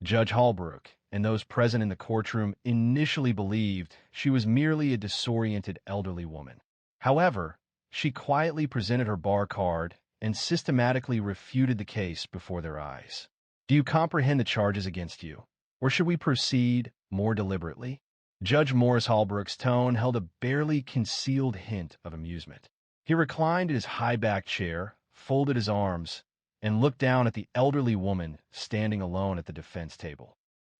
Judge Holbrook and those present in the courtroom initially believed she was merely a disoriented elderly woman. However, she quietly presented her bar card and systematically refuted the case before their eyes. Do you comprehend the charges against you, or should we proceed more deliberately? Judge Morris Holbrook's tone held a barely concealed hint of amusement. He reclined in his high-backed chair, folded his arms, and looked down at the elderly woman standing alone at the defense table.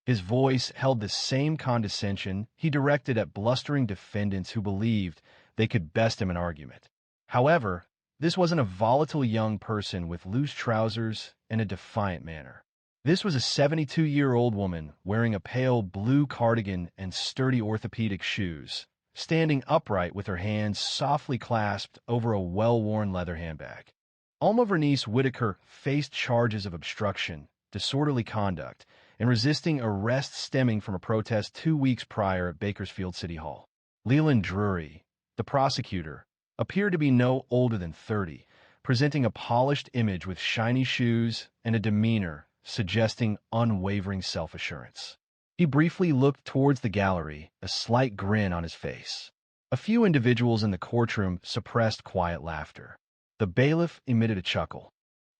His voice held the same condescension he directed at blustering defendants who believed they could best him in argument. However, this wasn't a volatile young person with loose trousers and a defiant manner. This was a 72-year-old woman wearing a pale blue cardigan and sturdy orthopedic shoes, standing upright with her hands softly clasped over a well-worn leather handbag. Alma Vernice Whitaker faced charges of obstruction, disorderly conduct, and resisting arrest stemming from a protest 2 weeks prior at Bakersfield City Hall. Leland Drury, the prosecutor, appeared to be no older than 30, presenting a polished image with shiny shoes and a demeanor suggesting unwavering self-assurance. He briefly looked towards the gallery, a slight grin on his face. A few individuals in the courtroom suppressed quiet laughter. The bailiff emitted a chuckle.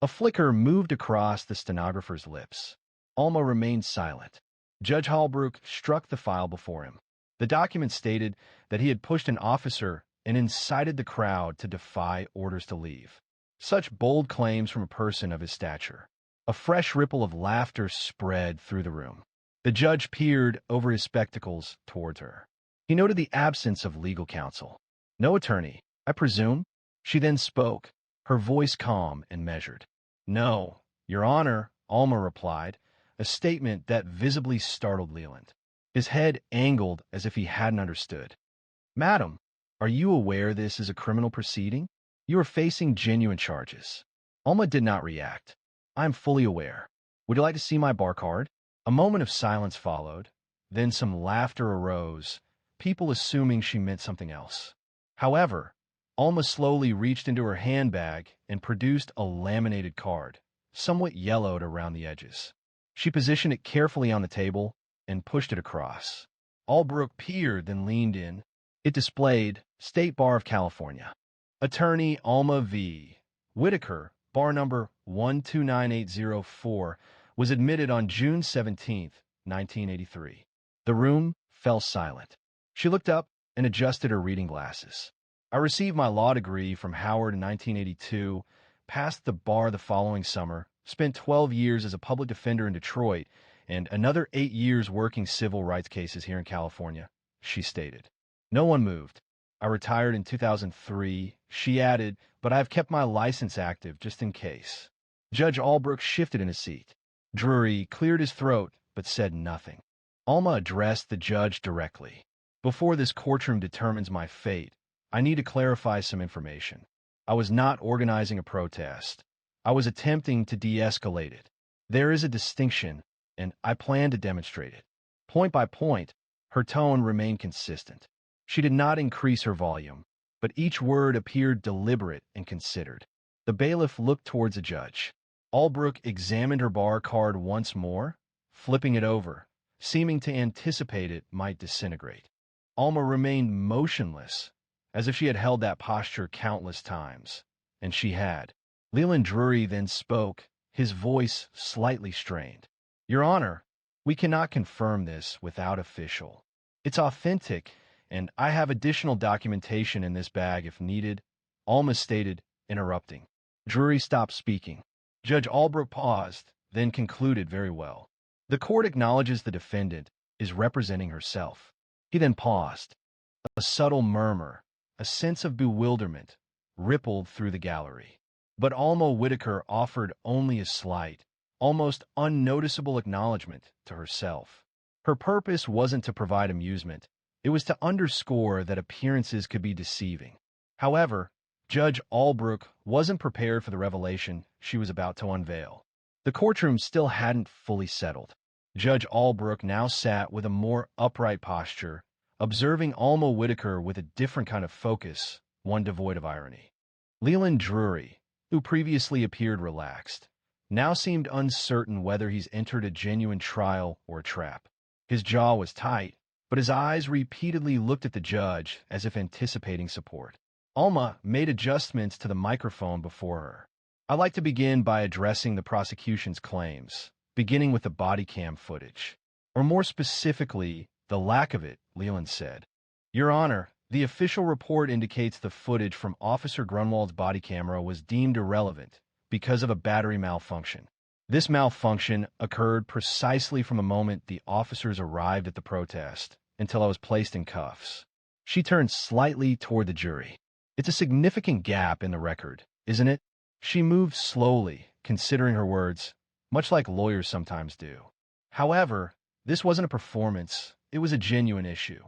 A flicker moved across the stenographer's lips. Alma remained silent. Judge Holbrook struck the file before him. The document stated that he had pushed an officer and incited the crowd to defy orders to leave. Such bold claims from a person of his stature. A fresh ripple of laughter spread through the room. The judge peered over his spectacles towards her. He noted the absence of legal counsel. No attorney, I presume? She then spoke, her voice calm and measured. No, Your Honor, Alma replied, a statement that visibly startled Leland. His head angled as if he hadn't understood. Madam, are you aware this is a criminal proceeding? You are facing genuine charges. Alma did not react. I am fully aware. Would you like to see my bar card? A moment of silence followed. Then some laughter arose, people assuming she meant something else. However, Alma slowly reached into her handbag and produced a laminated card, somewhat yellowed around the edges. She positioned it carefully on the table and pushed it across. Holbrook peered, then leaned in. It displayed State Bar of California. Attorney Alma V. Whitaker, bar number 129804, was admitted on June 17, 1983. The room fell silent. She looked up and adjusted her reading glasses. I received my law degree from Howard in 1982, passed the bar the following summer, spent 12 years as a public defender in Detroit, and another 8 years working civil rights cases here in California, she stated. No one moved. I retired in 2003, she added, but I have kept my license active just in case. Judge Holbrook shifted in his seat. Drury cleared his throat, but said nothing. Alma addressed the judge directly. Before this courtroom determines my fate, I need to clarify some information. I was not organizing a protest. I was attempting to de-escalate it. There is a distinction, and I plan to demonstrate it. Point by point, her tone remained consistent. She did not increase her volume, but each word appeared deliberate and considered. The bailiff looked towards the judge. Holbrook examined her bar card once more, flipping it over, seeming to anticipate it might disintegrate. Alma remained motionless, as if she had held that posture countless times, and she had. Leland Drury then spoke, his voice slightly strained. Your Honor, we cannot confirm this without official. It's authentic, and I have additional documentation in this bag if needed, Alma stated, interrupting. Drury stopped speaking. Judge Holbrook paused, then concluded very well. The court acknowledges the defendant is representing herself. He then paused. A subtle murmur, a sense of bewilderment, rippled through the gallery. But Alma Whitaker offered only a slight, almost unnoticeable acknowledgement to herself. Her purpose wasn't to provide amusement. It was to underscore that appearances could be deceiving. However, Judge Holbrook wasn't prepared for the revelation she was about to unveil. The courtroom still hadn't fully settled. Judge Holbrook now sat with a more upright posture, observing Alma Whitaker with a different kind of focus, one devoid of irony. Leland Drury, who previously appeared relaxed, now seemed uncertain whether he's entered a genuine trial or a trap. His jaw was tight, but his eyes repeatedly looked at the judge as if anticipating support. Alma made adjustments to the microphone before her. I'd like to begin by addressing the prosecution's claims, beginning with the body cam footage. Or more specifically, the lack of it, Leland said. Your Honor, the official report indicates the footage from Officer Grunwald's body camera was deemed irrelevant because of a battery malfunction. This malfunction occurred precisely from the moment the officers arrived at the protest until I was placed in cuffs. She turned slightly toward the jury. It's a significant gap in the record, isn't it? She moved slowly, considering her words, much like lawyers sometimes do. However, this wasn't a performance, it was a genuine issue.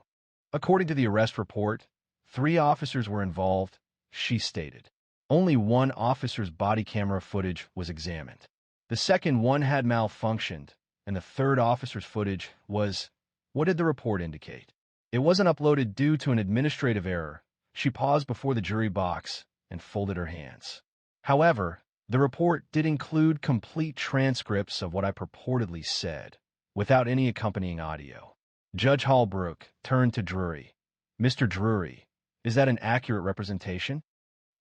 According to the arrest report, 3 officers were involved, she stated. Only one officer's body camera footage was examined. The second one had malfunctioned, and the third officer's footage was, what did the report indicate? It wasn't uploaded due to an administrative error. She paused before the jury box and folded her hands. However, the report did include complete transcripts of what I purportedly said, without any accompanying audio. Judge Holbrook turned to Drury. Mr. Drury, is that an accurate representation?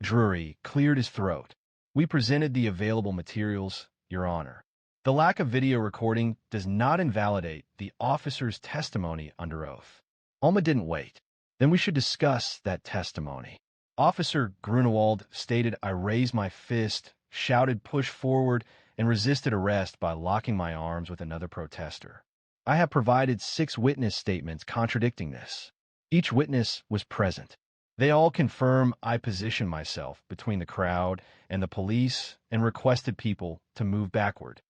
Drury cleared his throat. We presented the available materials, Your Honor. The lack of video recording does not invalidate the officer's testimony under oath. Alma didn't wait. Then we should discuss that testimony. Officer Grunewald stated I raised my fist, shouted push forward, and resisted arrest by locking my arms with another protester. I have provided 6 witness statements contradicting this. Each witness was present. They all confirm I positioned myself between the crowd and the police and requested people to move backward.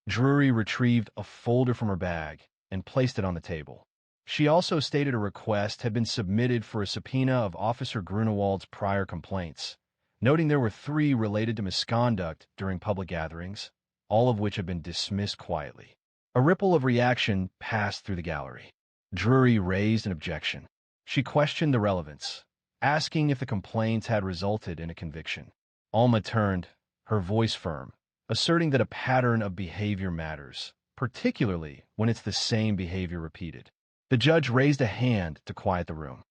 Drury retrieved a folder from her bag and placed it on the table. She also stated a request had been submitted for a subpoena of Officer Grunewald's prior complaints, noting there were 3 related to misconduct during public gatherings, all of which had been dismissed quietly. A ripple of reaction passed through the gallery. Drury raised an objection. She questioned the relevance, asking if the complaints had resulted in a conviction. Alma turned, her voice firm, asserting that a pattern of behavior matters, particularly when it's the same behavior repeated. The judge raised a hand to quiet the room.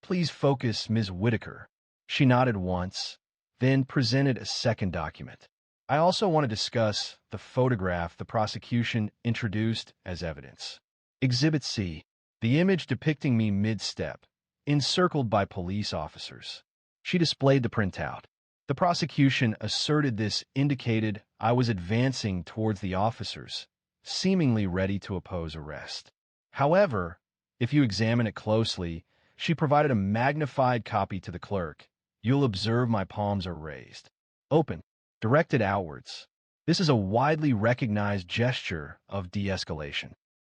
Please focus, Ms. Whitaker. She nodded once, then presented a second document. I also want to discuss the photograph the prosecution introduced as evidence. Exhibit C, the image depicting me mid-step, encircled by police officers. She displayed the printout. The prosecution asserted this indicated I was advancing towards the officers, seemingly ready to oppose arrest. However, if you examine it closely, she provided a magnified copy to the clerk. You'll observe my palms are raised, open, directed outwards. This is a widely recognized gesture of de-escalation.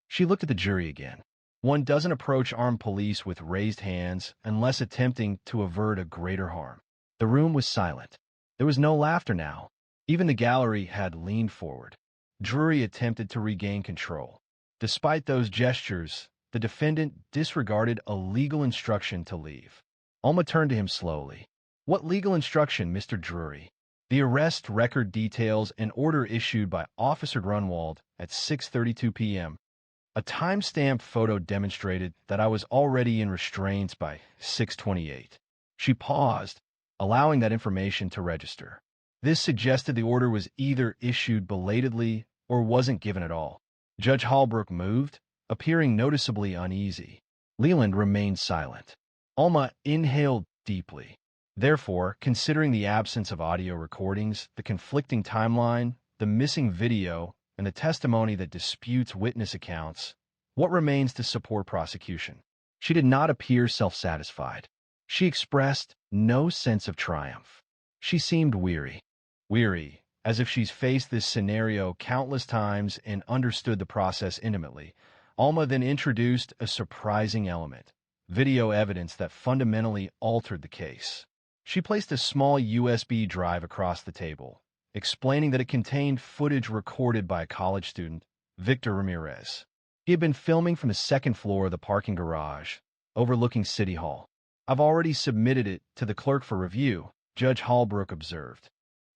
She looked at the jury again. One doesn't approach armed police with raised hands unless attempting to avert a greater harm. The room was silent. There was no laughter now. Even the gallery had leaned forward. Drury attempted to regain control. Despite those gestures, the defendant disregarded a legal instruction to leave. Alma turned to him slowly. What legal instruction, Mr. Drury? The arrest record details an order issued by Officer Grunwald at 6:32 p.m. A time-stamped photo demonstrated that I was already in restraints by 6:28. She paused, allowing that information to register. This suggested the order was either issued belatedly or wasn't given at all. Judge Holbrook moved, appearing noticeably uneasy. Leland remained silent. Alma inhaled deeply. Therefore, considering the absence of audio recordings, the conflicting timeline, the missing video, and the testimony that disputes witness accounts, what remains to support prosecution? She did not appear self-satisfied. She expressed no sense of triumph. She seemed weary. Weary, as if she's faced this scenario countless times and understood the process intimately. Alma then introduced a surprising element, video evidence that fundamentally altered the case. She placed a small USB drive across the table, explaining that it contained footage recorded by a college student, Victor Ramirez. He had been filming from the second floor of the parking garage, overlooking City Hall. I've already submitted it to the clerk for review, Judge Holbrook observed.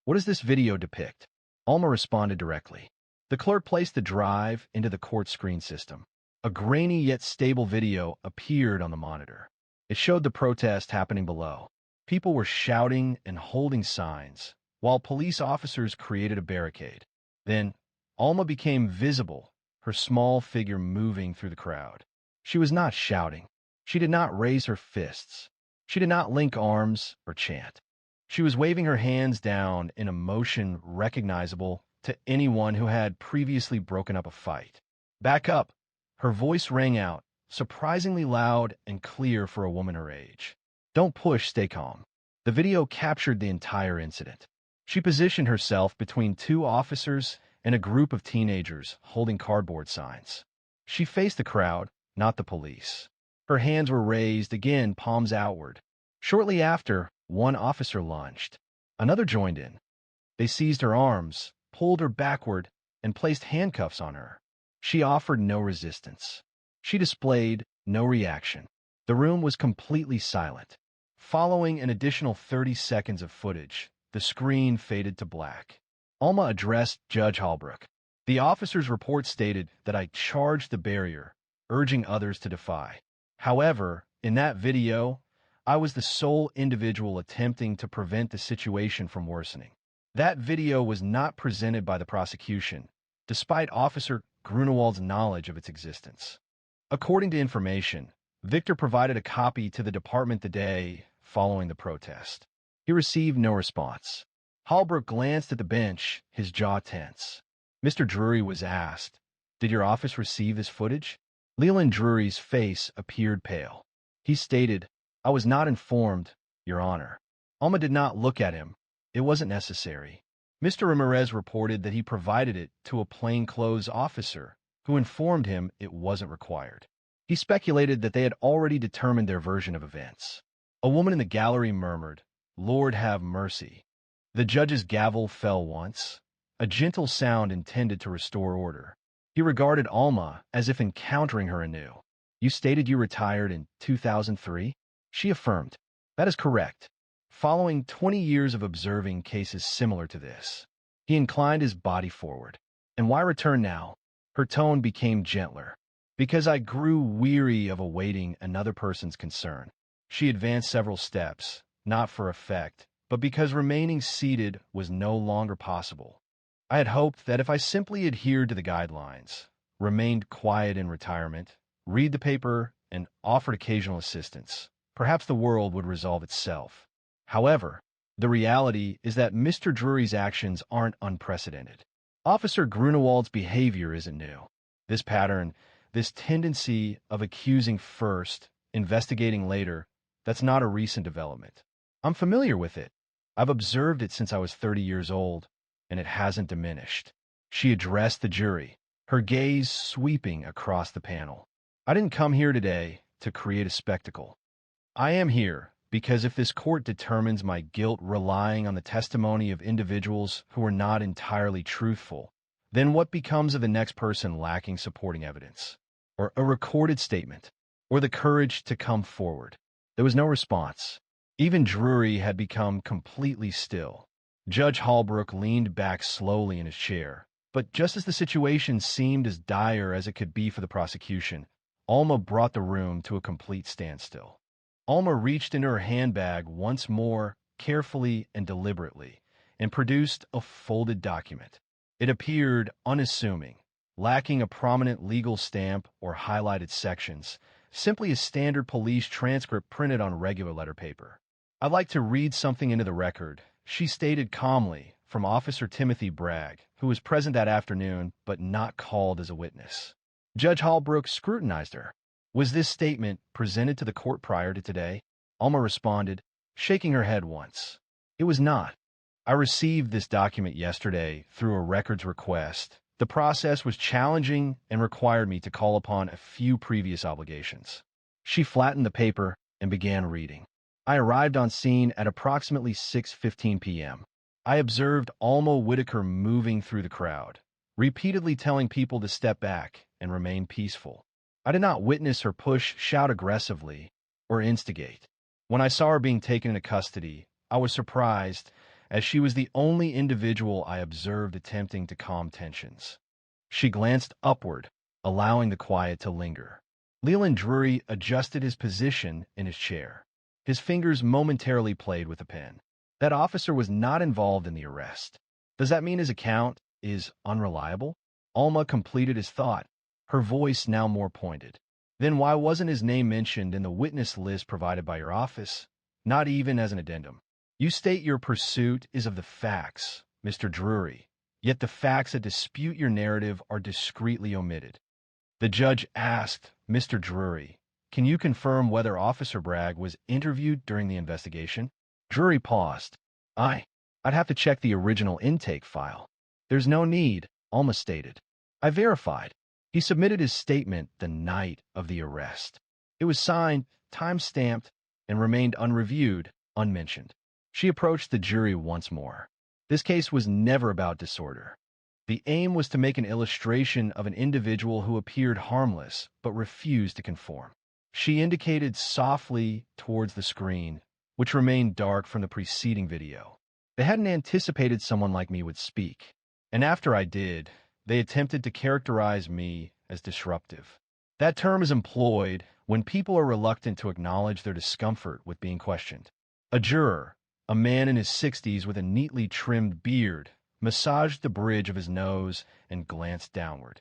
What does this video depict? Alma responded directly. The clerk placed the drive into the court screen system. A grainy yet stable video appeared on the monitor. It showed the protest happening below. People were shouting and holding signs, while police officers created a barricade. Then, Alma became visible, her small figure moving through the crowd. She was not shouting. She did not raise her fists. She did not link arms or chant. She was waving her hands down in a motion recognizable to anyone who had previously broken up a fight. "Back up!" Her voice rang out, surprisingly loud and clear for a woman her age. "Don't push, stay calm." The video captured the entire incident. She positioned herself between two officers and a group of teenagers holding cardboard signs. She faced the crowd, not the police. Her hands were raised, again palms outward. Shortly after, one officer lunged. Another joined in. They seized her arms, pulled her backward, and placed handcuffs on her. She offered no resistance. She displayed no reaction. The room was completely silent. Following an additional 30 seconds of footage, the screen faded to black. Alma addressed Judge Holbrook. "The officer's report stated that I charged the barrier, urging others to defy. However, in that video, I was the sole individual attempting to prevent the situation from worsening. That video was not presented by the prosecution, despite Officer Grunewald's knowledge of its existence." According to information, Victor provided a copy to the department the day following the protest. He received no response. Holbrook glanced at the bench, his jaw tense. Mr. Drury was asked, "Did your office receive this footage?" Leland Drury's face appeared pale. He stated, "I was not informed, Your Honor." Alma did not look at him. It wasn't necessary. Mr. Ramirez reported that he provided it to a plainclothes officer, who informed him it wasn't required. He speculated that they had already determined their version of events. A woman in the gallery murmured, "Lord have mercy." The judge's gavel fell once, a gentle sound intended to restore order. He regarded Alma as if encountering her anew. "You stated you retired in 2003? She affirmed, "That is correct." Following 20 years of observing cases similar to this, he inclined his body forward. "And why return now?" Her tone became gentler. "Because I grew weary of awaiting another person's concern." She advanced several steps, not for effect, but because remaining seated was no longer possible. "I had hoped that if I simply adhered to the guidelines, remained quiet in retirement, read the paper, and offered occasional assistance, perhaps the world would resolve itself. However, the reality is that Mr. Drury's actions aren't unprecedented. Officer Grunewald's behavior isn't new. This pattern, this tendency of accusing first, investigating later, that's not a recent development. I'm familiar with it. I've observed it since I was 30 years old, and it hasn't diminished." She addressed the jury, her gaze sweeping across the panel. "I didn't come here today to create a spectacle. I am here because if this court determines my guilt relying on the testimony of individuals who are not entirely truthful, then what becomes of the next person lacking supporting evidence, or a recorded statement, or the courage to come forward?" There was no response. Even Drury had become completely still. Judge Holbrook leaned back slowly in his chair, but just as the situation seemed as dire as it could be for the prosecution, Alma brought the room to a complete standstill. Alma reached into her handbag once more, carefully and deliberately, and produced a folded document. It appeared unassuming, lacking a prominent legal stamp or highlighted sections, simply a standard police transcript printed on regular letter paper. "I'd like to read something into the record," she stated calmly, from Officer Timothy Bragg, who was present that afternoon but not called as a witness. Judge Holbrook scrutinized her. "Was this statement presented to the court prior to today?" Alma responded, shaking her head once. "It was not. I received this document yesterday through a records request. The process was challenging and required me to call upon a few previous obligations." She flattened the paper and began reading. "I arrived on scene at approximately 6:15 p.m. I observed Alma Whitaker moving through the crowd, repeatedly telling people to step back and remain peaceful. I did not witness her shout aggressively, or instigate. When I saw her being taken into custody, I was surprised, as she was the only individual I observed attempting to calm tensions. She glanced upward, allowing the quiet to linger. Leland Drury adjusted his position in his chair. His fingers momentarily played with a pen. That officer was not involved in the arrest. Does that mean his account is unreliable? Alma completed his thought, her voice now more pointed. Then why wasn't his name mentioned in the witness list provided by your office? Not even as an addendum. You state your pursuit is of the facts, Mr. Drury, yet the facts that dispute your narrative are discreetly omitted. The judge asked, Mr. Drury, can you confirm whether Officer Bragg was interviewed during the investigation? Drury paused. I'd have to check the original intake file. There's no need, Alma stated. I verified. He submitted his statement the night of the arrest. It was signed, time-stamped, and remained unreviewed, unmentioned. She approached the jury once more. This case was never about disorder. The aim was to make an illustration of an individual who appeared harmless but refused to conform. She indicated softly towards the screen, which remained dark from the preceding video. They hadn't anticipated someone like me would speak, and after I did, they attempted to characterize me as disruptive. That term is employed when people are reluctant to acknowledge their discomfort with being questioned. A juror, a man in his 60s with a neatly trimmed beard, massaged the bridge of his nose and glanced downward.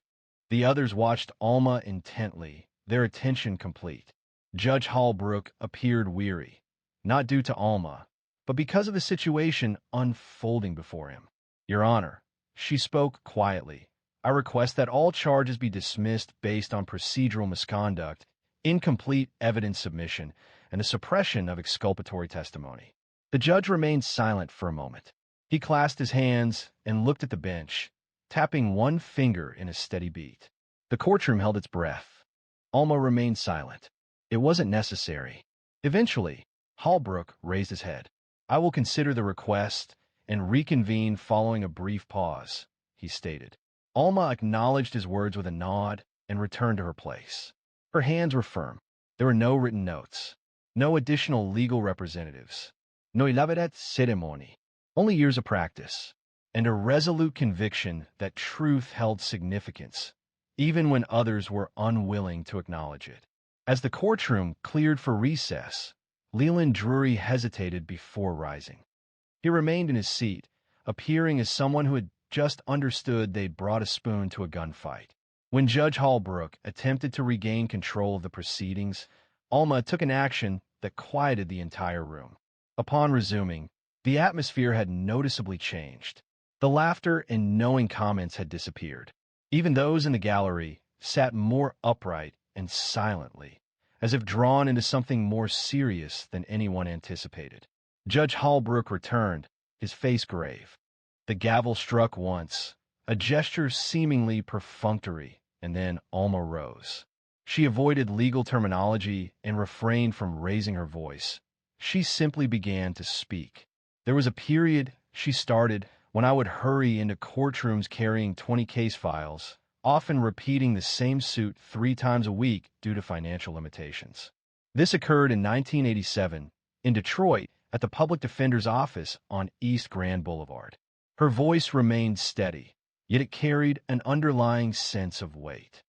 The others watched Alma intently, their attention complete. Judge Holbrook appeared weary, not due to Alma, but because of the situation unfolding before him. Your Honor, she spoke quietly. I request that all charges be dismissed based on procedural misconduct, incomplete evidence submission, and the suppression of exculpatory testimony. The judge remained silent for a moment. He clasped his hands and looked at the bench, tapping one finger in a steady beat. The courtroom held its breath. Alma remained silent. It wasn't necessary. Eventually, Holbrook raised his head. I will consider the request and reconvene following a brief pause, he stated. Alma acknowledged his words with a nod and returned to her place. Her hands were firm. There were no written notes, no additional legal representatives, no elaborate ceremony, only years of practice, and a resolute conviction that truth held significance, even when others were unwilling to acknowledge it. As the courtroom cleared for recess, Leland Drury hesitated before rising. He remained in his seat, appearing as someone who had just understood they'd brought a spoon to a gunfight. When Judge Holbrook attempted to regain control of the proceedings, Alma took an action that quieted the entire room. Upon resuming, the atmosphere had noticeably changed. The laughter and knowing comments had disappeared. Even those in the gallery sat more upright and silently, as if drawn into something more serious than anyone anticipated. Judge Holbrook returned, his face grave. The gavel struck once, a gesture seemingly perfunctory, and then Alma rose. She avoided legal terminology and refrained from raising her voice. She simply began to speak. There was a period, she started, when I would hurry into courtrooms carrying 20 case files, often repeating the same suit 3 times a week due to financial limitations. This occurred in 1987, in Detroit, at the Public Defender's office on East Grand Boulevard. Her voice remained steady, yet it carried an underlying sense of weight.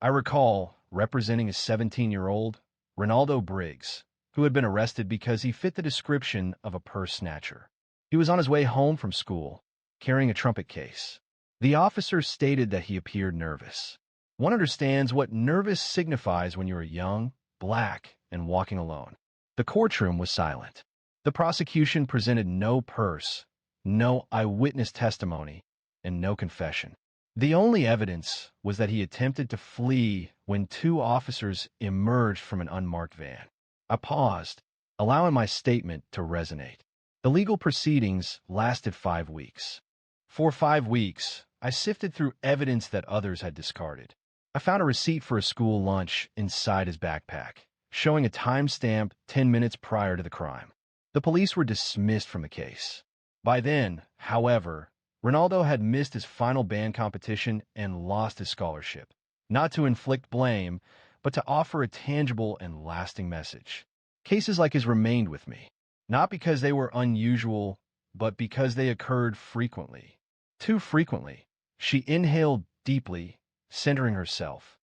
I recall representing a 17-year-old, Ronaldo Briggs, who had been arrested because he fit the description of a purse snatcher. He was on his way home from school, carrying a trumpet case. The officer stated that he appeared nervous. One understands what nervous signifies when you are young, black, and walking alone. The courtroom was silent. The prosecution presented no purse, no eyewitness testimony, and no confession. The only evidence was that he attempted to flee when 2 officers emerged from an unmarked van. I paused, allowing my statement to resonate. The legal proceedings lasted 5 weeks. For 5 weeks, I sifted through evidence that others had discarded. I found a receipt for a school lunch inside his backpack, showing a timestamp 10 minutes prior to the crime. The police were dismissed from the case. By then, however, Ronaldo had missed his final band competition and lost his scholarship. Not to inflict blame, but to offer a tangible and lasting message. Cases like his remained with me, not because they were unusual, but because they occurred frequently. Too frequently. She inhaled deeply, centering herself.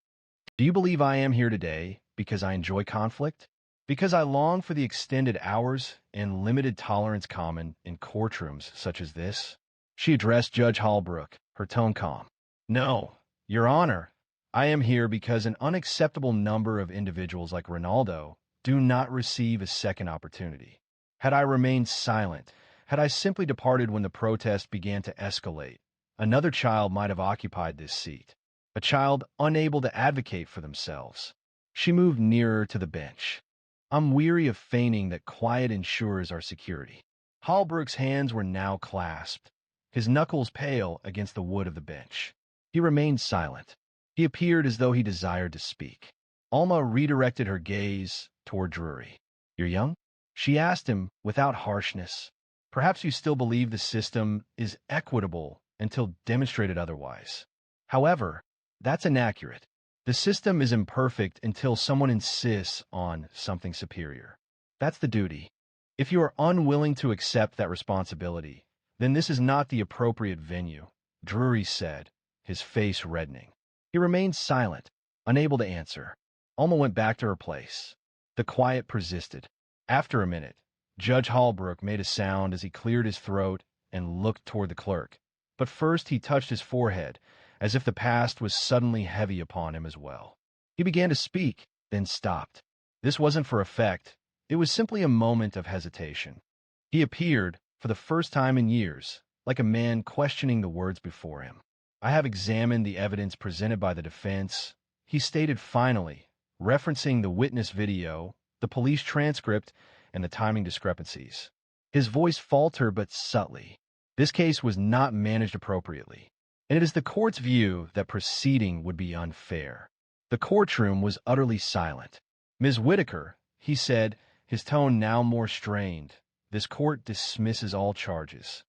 Do you believe I am here today because I enjoy conflict? Because I long for the extended hours and limited tolerance common in courtrooms such as this? She addressed Judge Holbrook, her tone calm. No, Your Honor, I am here because an unacceptable number of individuals like Ronaldo do not receive a second opportunity. Had I remained silent, had I simply departed when the protest began to escalate, another child might have occupied this seat, a child unable to advocate for themselves. She moved nearer to the bench. I'm weary of feigning that quiet ensures our security. Holbrook's hands were now clasped, his knuckles pale against the wood of the bench. He remained silent. He appeared as though he desired to speak. Alma redirected her gaze toward Drury. You're young? She asked him without harshness. Perhaps you still believe the system is equitable until demonstrated otherwise. However, that's inaccurate. The system is imperfect until someone insists on something superior. That's the duty. If you are unwilling to accept that responsibility, then this is not the appropriate venue, Drury said, his face reddening. He remained silent, unable to answer. Alma went back to her place. The quiet persisted. After a minute, Judge Holbrook made a sound as he cleared his throat and looked toward the clerk. But first he touched his forehead, as if the past was suddenly heavy upon him as well. He began to speak, then stopped. This wasn't for effect. It was simply a moment of hesitation. He appeared, for the first time in years, like a man questioning the words before him. I have examined the evidence presented by the defense, he stated finally, referencing the witness video, the police transcript, and the timing discrepancies. His voice faltered but subtly. This case was not managed appropriately, and it is the court's view that proceeding would be unfair. The courtroom was utterly silent. Ms. Whitaker, he said, his tone now more strained, this court dismisses all charges.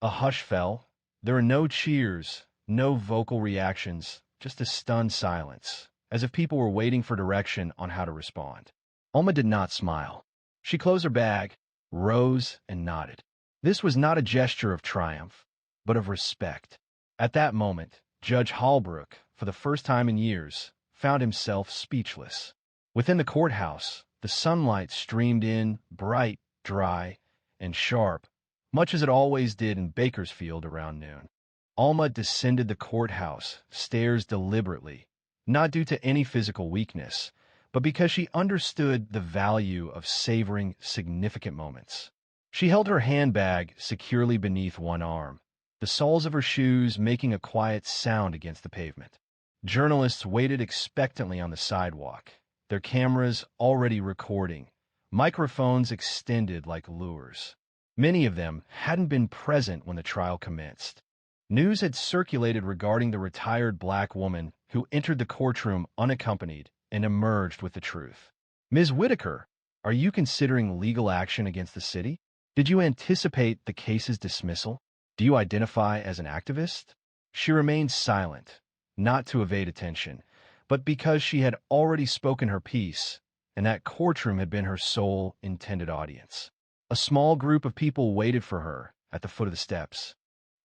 A hush fell. There were no cheers, no vocal reactions, just a stunned silence, as if people were waiting for direction on how to respond. Alma did not smile. She closed her bag, rose, and nodded. This was not a gesture of triumph, but of respect. At that moment, Judge Holbrook, for the first time in years, found himself speechless. Within the courthouse, the sunlight streamed in, bright, dry, and sharp, much as it always did in Bakersfield around noon. Alma descended the courthouse stairs deliberately, not due to any physical weakness, but because she understood the value of savoring significant moments. She held her handbag securely beneath one arm, the soles of her shoes making a quiet sound against the pavement. Journalists waited expectantly on the sidewalk, their cameras already recording, microphones extended like lures. Many of them hadn't been present when the trial commenced. News had circulated regarding the retired black woman who entered the courtroom unaccompanied and emerged with the truth. Ms. Whitaker, are you considering legal action against the city? Did you anticipate the case's dismissal? Do you identify as an activist? She remained silent, not to evade attention, but because she had already spoken her piece, and that courtroom had been her sole intended audience. A small group of people waited for her at the foot of the steps.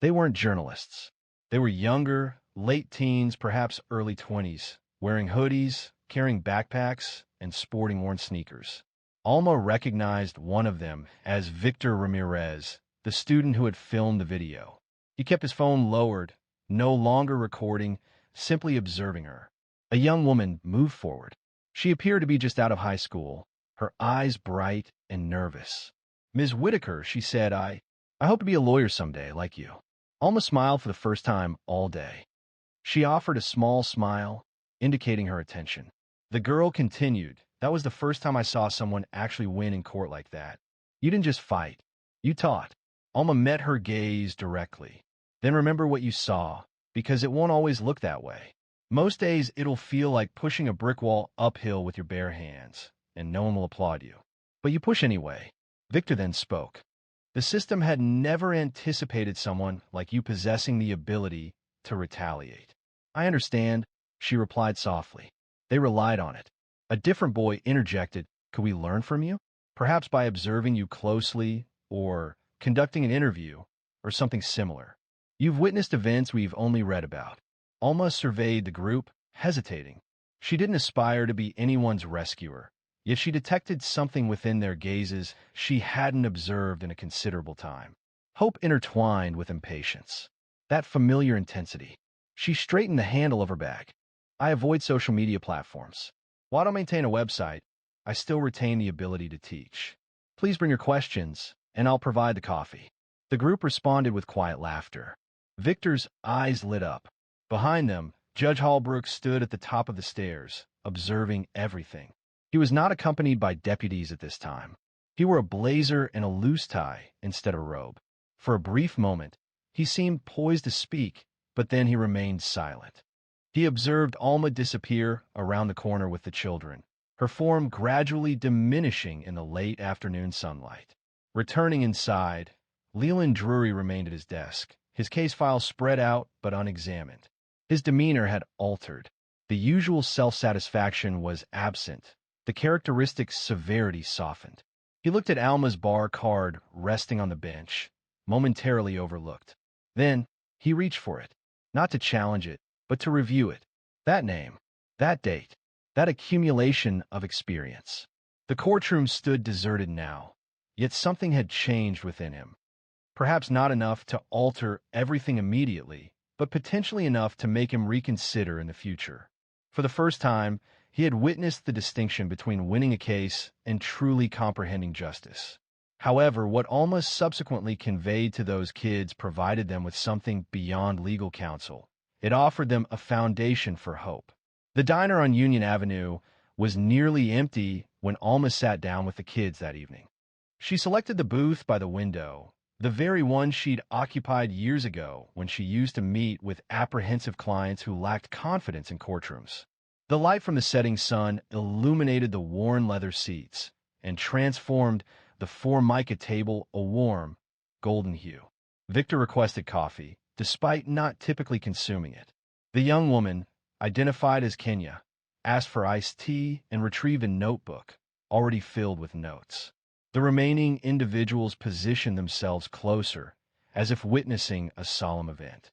They weren't journalists. They were younger, late teens, perhaps early 20s, wearing hoodies, carrying backpacks, and sporting worn sneakers. Alma recognized one of them as Victor Ramirez, the student who had filmed the video. He kept his phone lowered, no longer recording, simply observing her. A young woman moved forward. She appeared to be just out of high school, her eyes bright and nervous. Ms. Whitaker, she said, I hope to be a lawyer someday, like you. Alma smiled for the first time all day. She offered a small smile, indicating her attention. The girl continued, that was the first time I saw someone actually win in court like that. You didn't just fight. You taught. Alma met her gaze directly. Then remember what you saw, because it won't always look that way. Most days it'll feel like pushing a brick wall uphill with your bare hands, and no one will applaud you. But you push anyway. Victor then spoke. The system had never anticipated someone like you possessing the ability to retaliate. I understand, she replied softly. They relied on it. A different boy interjected, could we learn from you? Perhaps by observing you closely, or conducting an interview, or something similar. You've witnessed events we've only read about. Alma surveyed the group, hesitating. She didn't aspire to be anyone's rescuer, yet she detected something within their gazes she hadn't observed in a considerable time. Hope intertwined with impatience. That familiar intensity. She straightened the handle of her bag. I avoid social media platforms. While I don't maintain a website, I still retain the ability to teach. Please bring your questions, and I'll provide the coffee. The group responded with quiet laughter. Victor's eyes lit up. Behind them, Judge Holbrook stood at the top of the stairs, observing everything. He was not accompanied by deputies at this time. He wore a blazer and a loose tie instead of a robe. For a brief moment, he seemed poised to speak, but then he remained silent. He observed Alma disappear around the corner with the children, her form gradually diminishing in the late afternoon sunlight. Returning inside, Leland Drury remained at his desk, his case file spread out but unexamined. His demeanor had altered. The usual self-satisfaction was absent. The characteristic severity softened. He looked at Alma's bar card resting on the bench, momentarily overlooked. Then, he reached for it, not to challenge it, but to review it. That name, that date, that accumulation of experience. The courtroom stood deserted now, yet something had changed within him. Perhaps not enough to alter everything immediately, but potentially enough to make him reconsider in the future. For the first time, he had witnessed the distinction between winning a case and truly comprehending justice. However, what Alma subsequently conveyed to those kids provided them with something beyond legal counsel. It offered them a foundation for hope. The diner on Union Avenue was nearly empty when Alma sat down with the kids that evening. She selected the booth by the window, the very one she'd occupied years ago when she used to meet with apprehensive clients who lacked confidence in courtrooms. The light from the setting sun illuminated the worn leather seats and transformed the Formica table a warm, golden hue. Victor requested coffee, despite not typically consuming it. The young woman, identified as Kenya, asked for iced tea and retrieved a notebook, already filled with notes. The remaining individuals positioned themselves closer, as if witnessing a solemn event.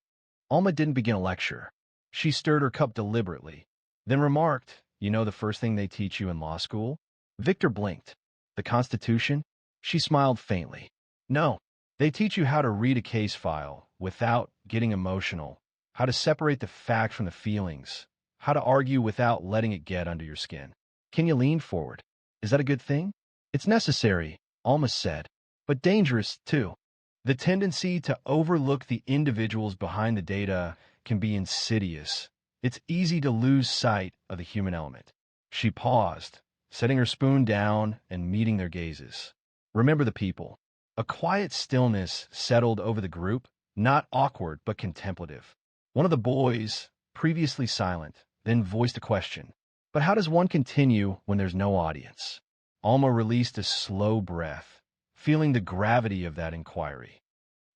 Alma didn't begin a lecture. She stirred her cup deliberately, then remarked, "You know the first thing they teach you in law school?" Victor blinked. "The Constitution?" She smiled faintly. "No, they teach you how to read a case file without getting emotional, how to separate the fact from the feelings, how to argue without letting it get under your skin." Kenya leaned forward. "Is that a good thing?" "It's necessary," Alma said, "but dangerous, too. The tendency to overlook the individuals behind the data can be insidious. It's easy to lose sight of the human element." She paused, setting her spoon down and meeting their gazes. "Remember the people." A quiet stillness settled over the group, not awkward but contemplative. One of the boys, previously silent, then voiced a question. "But how does one continue when there's no audience?" Alma released a slow breath, feeling the gravity of that inquiry.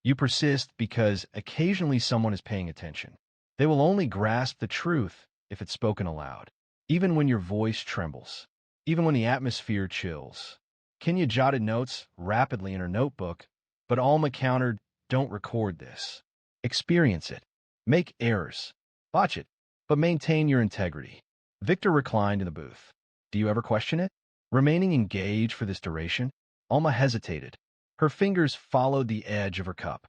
"You persist because occasionally someone is paying attention. They will only grasp the truth if it's spoken aloud, even when your voice trembles, even when the atmosphere chills." Kenya jotted notes rapidly in her notebook, but Alma countered, "Don't record this. Experience it. Make errors. Botch it, but maintain your integrity." Victor reclined in the booth. "Do you ever question it?" Remaining engaged for this duration, Alma hesitated. Her fingers followed the edge of her cup.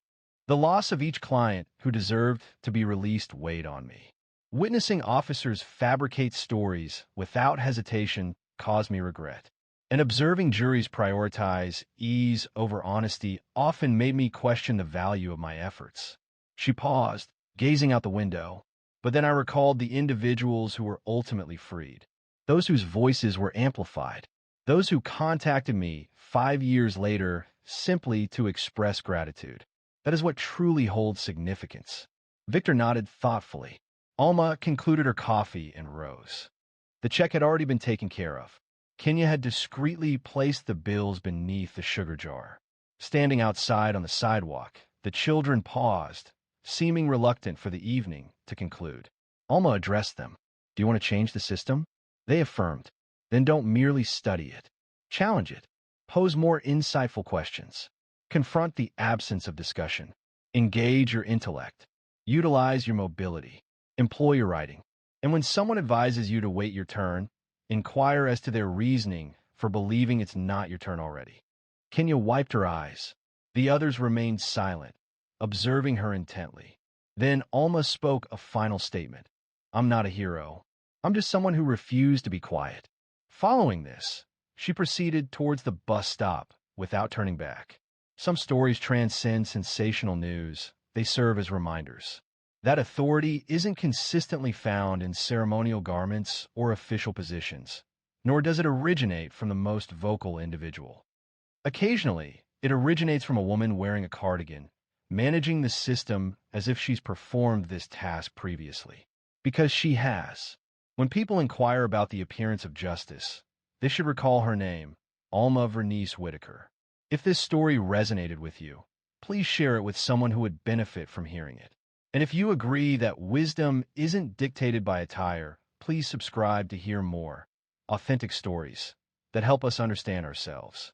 "The loss of each client who deserved to be released weighed on me. Witnessing officers fabricate stories without hesitation caused me regret. And observing juries prioritize ease over honesty often made me question the value of my efforts." She paused, gazing out the window, but then I recalled the individuals who were ultimately freed, those whose voices were amplified, those who contacted me 5 years later simply to express gratitude. That is what truly holds significance. Victor nodded thoughtfully. Alma concluded her coffee and rose. The check had already been taken care of. Kenya had discreetly placed the bills beneath the sugar jar. Standing outside on the sidewalk, the children paused, seeming reluctant for the evening to conclude. Alma addressed them. "Do you want to change the system?" They affirmed. "Then don't merely study it. Challenge it. Pose more insightful questions. Confront the absence of discussion. Engage your intellect. Utilize your mobility. Employ your writing. And when someone advises you to wait your turn, inquire as to their reasoning for believing it's not your turn already. Kenya wiped her eyes. The others remained silent, observing her intently. Then Alma spoke a final statement. I'm not a hero. I'm just someone who refused to be quiet. Following this, she proceeded towards the bus stop without turning back. Some stories transcend sensational news. They serve as reminders. That authority isn't consistently found in ceremonial garments or official positions, nor does it originate from the most vocal individual. Occasionally, it originates from a woman wearing a cardigan, managing the system as if she's performed this task previously. Because she has. When people inquire about the appearance of justice, they should recall her name, Alma Vernice Whitaker. If this story resonated with you, please share it with someone who would benefit from hearing it. And if you agree that wisdom isn't dictated by attire, please subscribe to hear more authentic stories that help us understand ourselves.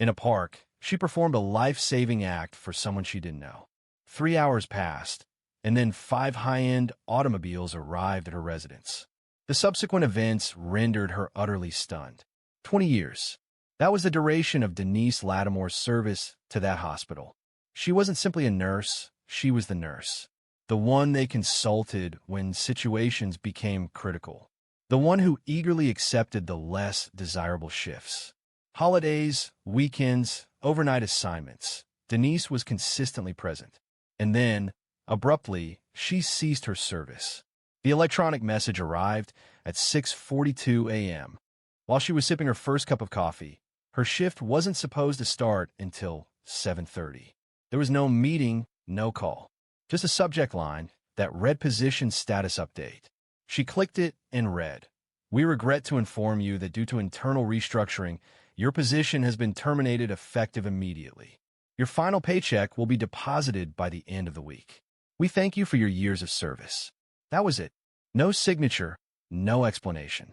In a park, she performed a life-saving act for someone she didn't know. 3 hours passed, and then 5 high-end automobiles arrived at her residence. The subsequent events rendered her utterly stunned. 20 years. That was the duration of Denise Lattimore's service to that hospital. She wasn't simply a nurse, she was the nurse. The one they consulted when situations became critical. The one who eagerly accepted the less desirable shifts. Holidays, weekends, overnight assignments. Denise was consistently present. And then, abruptly, she ceased her service. The electronic message arrived at 6:42 a.m. While she was sipping her first cup of coffee, her shift wasn't supposed to start until 7:30. There was no meeting, no call. Just a subject line that read position status update. She clicked it and read, "We regret to inform you that due to internal restructuring, your position has been terminated effective immediately. Your final paycheck will be deposited by the end of the week. We thank you for your years of service." That was it. No signature, no explanation.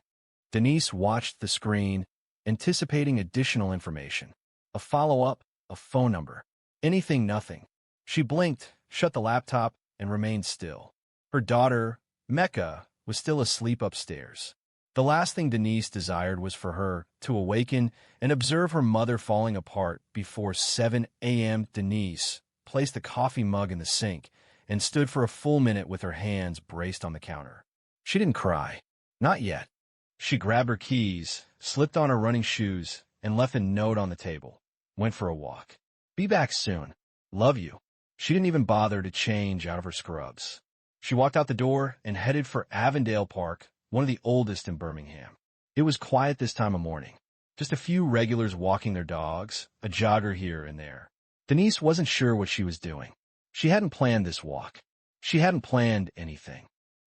Denise watched the screen, anticipating additional information. A follow-up, a phone number. Anything, nothing. She blinked, shut the laptop, and remained still. Her daughter, Mecca, was still asleep upstairs. The last thing Denise desired was for her to awaken and observe her mother falling apart before 7 a.m. Denise placed the coffee mug in the sink and stood for a full minute with her hands braced on the counter. She didn't cry. Not yet. She grabbed her keys, slipped on her running shoes, and left a note on the table. Went for a walk. Be back soon. Love you. She didn't even bother to change out of her scrubs. She walked out the door and headed for Avondale Park, one of the oldest in Birmingham. It was quiet this time of morning. Just a few regulars walking their dogs, a jogger here and there. Denise wasn't sure what she was doing. She hadn't planned this walk. She hadn't planned anything.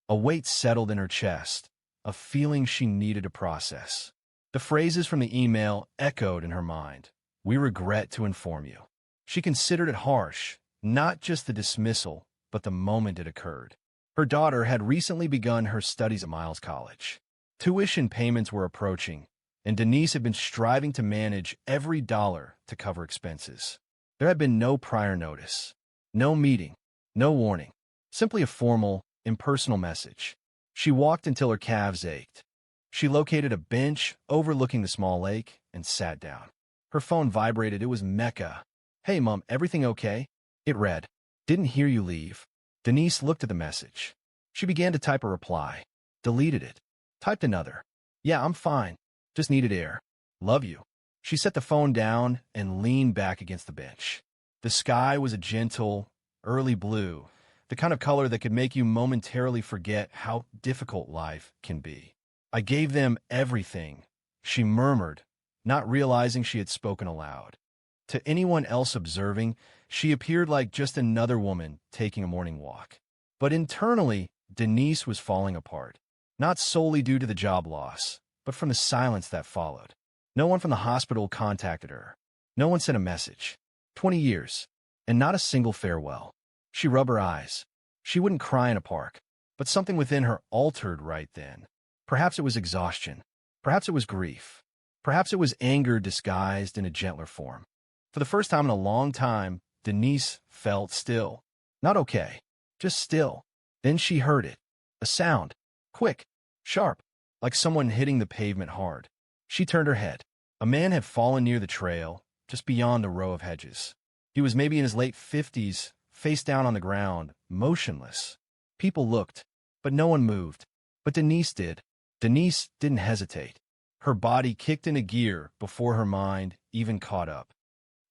A weight settled in her chest, a feeling she needed to process. The phrases from the email echoed in her mind. We regret to inform you. She considered it harsh, not just the dismissal, but the moment it occurred. Her daughter had recently begun her studies at Miles College. Tuition payments were approaching, and Denise had been striving to manage every dollar to cover expenses. There had been no prior notice. No meeting, no warning, simply a formal, impersonal message. She walked until her calves ached. She located a bench overlooking the small lake and sat down. Her phone vibrated. It was Mecca. Hey, Mom, everything okay? It read, Didn't hear you leave. Denise looked at the message. She began to type a reply. Deleted it. Typed another. Yeah, I'm fine. Just needed air. Love you. She set the phone down and leaned back against the bench. The sky was a gentle, early blue, the kind of color that could make you momentarily forget how difficult life can be. I gave them everything, she murmured, not realizing she had spoken aloud. To anyone else observing, she appeared like just another woman taking a morning walk. But internally, Denise was falling apart, not solely due to the job loss, but from the silence that followed. No one from the hospital contacted her. No one sent a message. 20 years, and not a single farewell. She rubbed her eyes. She wouldn't cry in a park, but something within her altered right then. Perhaps it was exhaustion. Perhaps it was grief. Perhaps it was anger disguised in a gentler form. For the first time in a long time, Denise felt still. Not okay, just still. Then she heard it. A sound. Quick, sharp, like someone hitting the pavement hard. She turned her head. A man had fallen near the trail, just beyond the row of hedges. He was maybe in his late 50s, face down on the ground, motionless. People looked, but no one moved. But Denise did. Denise didn't hesitate. Her body kicked into gear before her mind even caught up.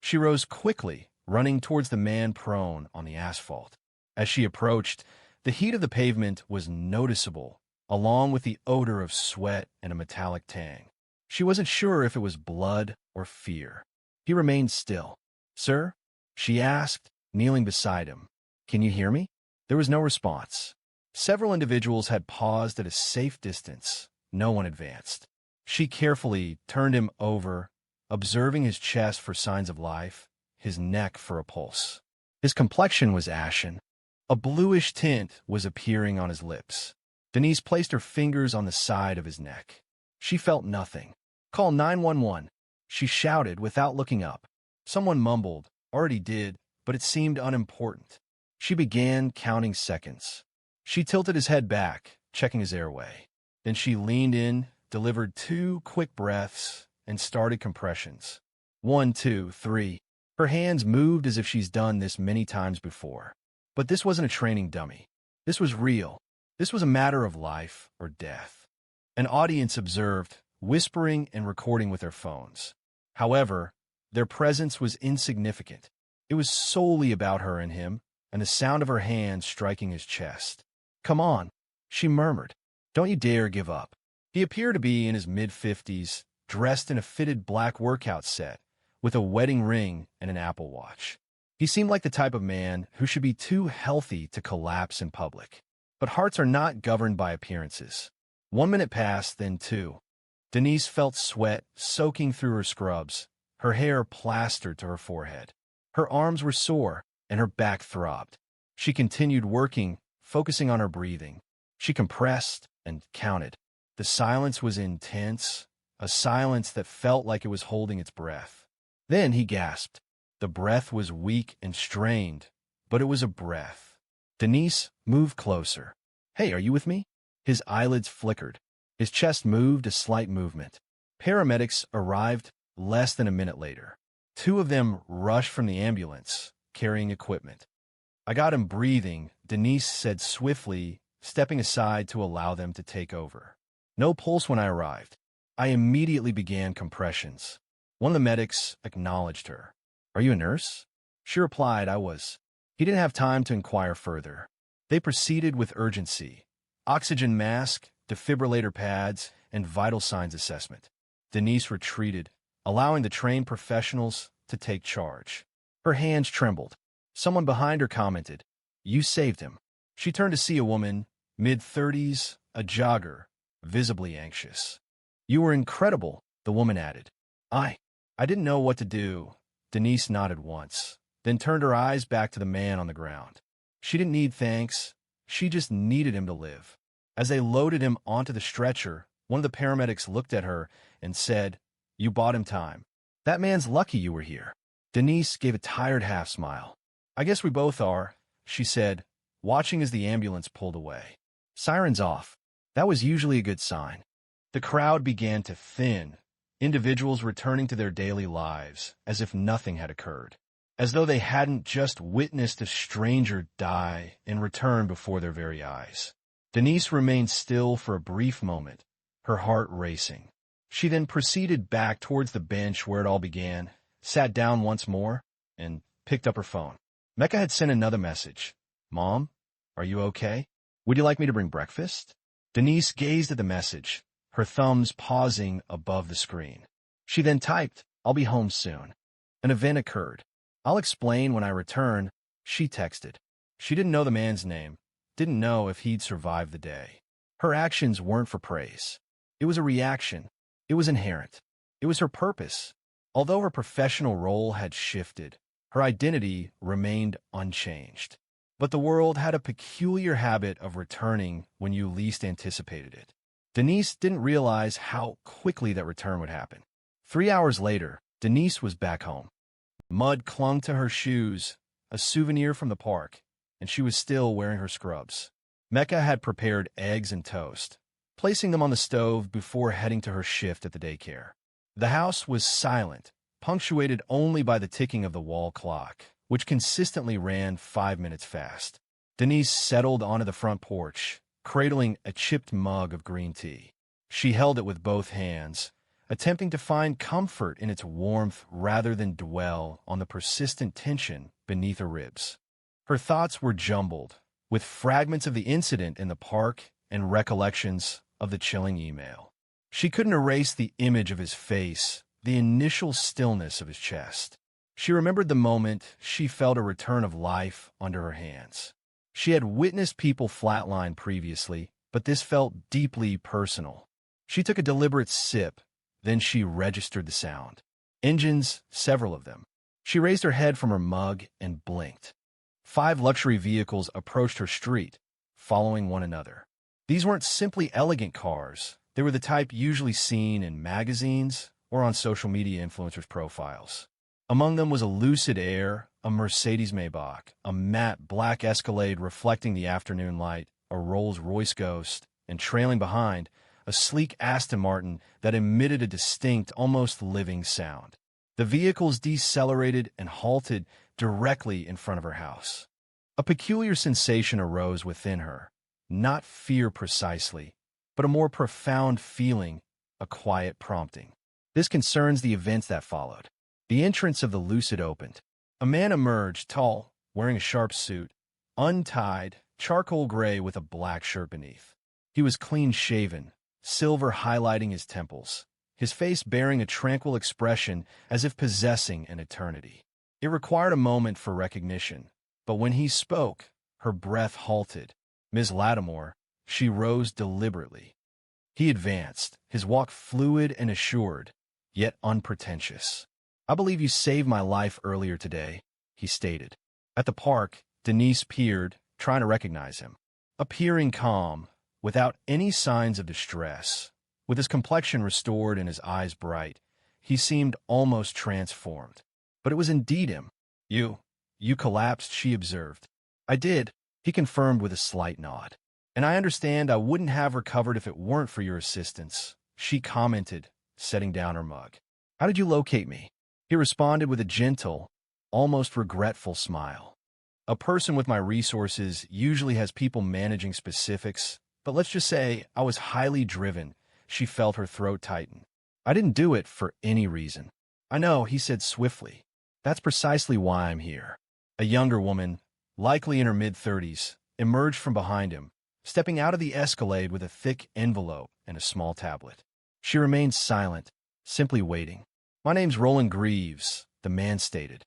She rose quickly, running towards the man prone on the asphalt. As she approached, the heat of the pavement was noticeable, along with the odor of sweat and a metallic tang. She wasn't sure if it was blood or fear. He remained still. "Sir?" she asked, kneeling beside him. "Can you hear me?" There was no response. Several individuals had paused at a safe distance. No one advanced. She carefully turned him over, observing his chest for signs of life, his neck for a pulse. His complexion was ashen. A bluish tint was appearing on his lips. Denise placed her fingers on the side of his neck. She felt nothing. "Call 911, she shouted without looking up. Someone mumbled, "Already did," but it seemed unimportant. She began counting seconds. She tilted his head back, checking his airway. Then she leaned in, delivered 2 quick breaths, and started compressions. 1, 2, 3. Her hands moved as if she's done this many times before. But this wasn't a training dummy. This was real. This was a matter of life or death. An audience observed, whispering and recording with their phones. However, their presence was insignificant. It was solely about her and him, and the sound of her hands striking his chest. "Come on," she murmured. "Don't you dare give up." He appeared to be in his mid-50s, dressed in a fitted black workout set, with a wedding ring and an Apple Watch. He seemed like the type of man who should be too healthy to collapse in public. But hearts are not governed by appearances. 1 minute passed, then 2. Denise felt sweat soaking through her scrubs, her hair plastered to her forehead. Her arms were sore, and her back throbbed. She continued working, focusing on her breathing. She compressed and counted. The silence was intense, a silence that felt like it was holding its breath. Then he gasped. The breath was weak and strained, but it was a breath. Denise moved closer. "Hey, are you with me?" His eyelids flickered. His chest moved a slight movement. Paramedics arrived less than a minute later. 2 of them rushed from the ambulance, carrying equipment. "I got him breathing," Denise said swiftly, stepping aside to allow them to take over. "No pulse when I arrived." I immediately began compressions. One of the medics acknowledged her. "Are you a nurse?" She replied I was. He didn't have time to inquire further. They proceeded with urgency. Oxygen mask, defibrillator pads, and vital signs assessment. Denise retreated, allowing the trained professionals to take charge. Her hands trembled. Someone behind her commented, "You saved him." She turned to see a woman, mid-30s, a jogger, visibly anxious. "You were incredible," the woman added. I didn't know what to do." Denise nodded once, then turned her eyes back to the man on the ground. She didn't need thanks. She just needed him to live. As they loaded him onto the stretcher, one of the paramedics looked at her and said, "You bought him time. That man's lucky you were here." Denise gave a tired half-smile. "I guess we both are," she said, watching as the ambulance pulled away. Sirens off. That was usually a good sign. The crowd began to thin, individuals returning to their daily lives as if nothing had occurred, as though they hadn't just witnessed a stranger die and return before their very eyes. Denise remained still for a brief moment, her heart racing. She then proceeded back towards the bench where it all began, sat down once more, and picked up her phone. Mecca had sent another message. "Mom, are you okay? Would you like me to bring breakfast?" Denise gazed at the message, her thumbs pausing above the screen. She then typed, "I'll be home soon." An event occurred. "I'll explain when I return," she texted. She didn't know the man's name, didn't know if he'd survived the day. Her actions weren't for praise. It was a reaction. It was inherent. It was her purpose. Although her professional role had shifted, her identity remained unchanged. But the world had a peculiar habit of returning when you least anticipated it. Denise didn't realize how quickly that return would happen. 3 hours later, Denise was back home. Mud clung to her shoes, a souvenir from the park, and she was still wearing her scrubs. Mecca had prepared eggs and toast, placing them on the stove before heading to her shift at the daycare. The house was silent, punctuated only by the ticking of the wall clock, which consistently ran 5 minutes fast. Denise settled onto the front porch, cradling a chipped mug of green tea. She held it with both hands, attempting to find comfort in its warmth rather than dwell on the persistent tension beneath her ribs. Her thoughts were jumbled, with fragments of the incident in the park and recollections of the chilling email. She couldn't erase the image of his face, the initial stillness of his chest. She remembered the moment she felt a return of life under her hands. She had witnessed people flatline previously, but this felt deeply personal. She took a deliberate sip, then she registered the sound. Engines, several of them. She raised her head from her mug and blinked. 5 luxury vehicles approached her street, following one another. These weren't simply elegant cars. They were the type usually seen in magazines or on social media influencers' profiles. Among them was a Lucid Air, a Mercedes Maybach, a matte black Escalade reflecting the afternoon light, a Rolls-Royce Ghost, and trailing behind, a sleek Aston Martin that emitted a distinct, almost living sound. The vehicles decelerated and halted directly in front of her house. A peculiar sensation arose within her, not fear precisely, but a more profound feeling, a quiet prompting. This concerns the events that followed. The entrance of the Lucid opened. A man emerged, tall, wearing a sharp suit, untied, charcoal gray with a black shirt beneath. He was clean-shaven, silver highlighting his temples, his face bearing a tranquil expression as if possessing an eternity. It required a moment for recognition, but when he spoke, her breath halted. "Ms. Lattimore," she rose deliberately. He advanced, his walk fluid and assured, yet unpretentious. "I believe you saved my life earlier today," he stated. At the park, Denise peered, trying to recognize him. Appearing calm, without any signs of distress, with his complexion restored and his eyes bright, he seemed almost transformed. But it was indeed him. You collapsed," she observed. "I did," he confirmed with a slight nod. "And I understand I wouldn't have recovered if it weren't for your assistance," she commented, setting down her mug. "How did you locate me?" He responded with a gentle, almost regretful smile. "A person with my resources usually has people managing specifics, but let's just say I was highly driven." She felt her throat tighten. "I didn't do it for any reason." "I know," he said swiftly. "That's precisely why I'm here." A younger woman, likely in her mid-30s, emerged from behind him, stepping out of the Escalade with a thick envelope and a small tablet. She remained silent, simply waiting. "My name's Roland Greaves," the man stated.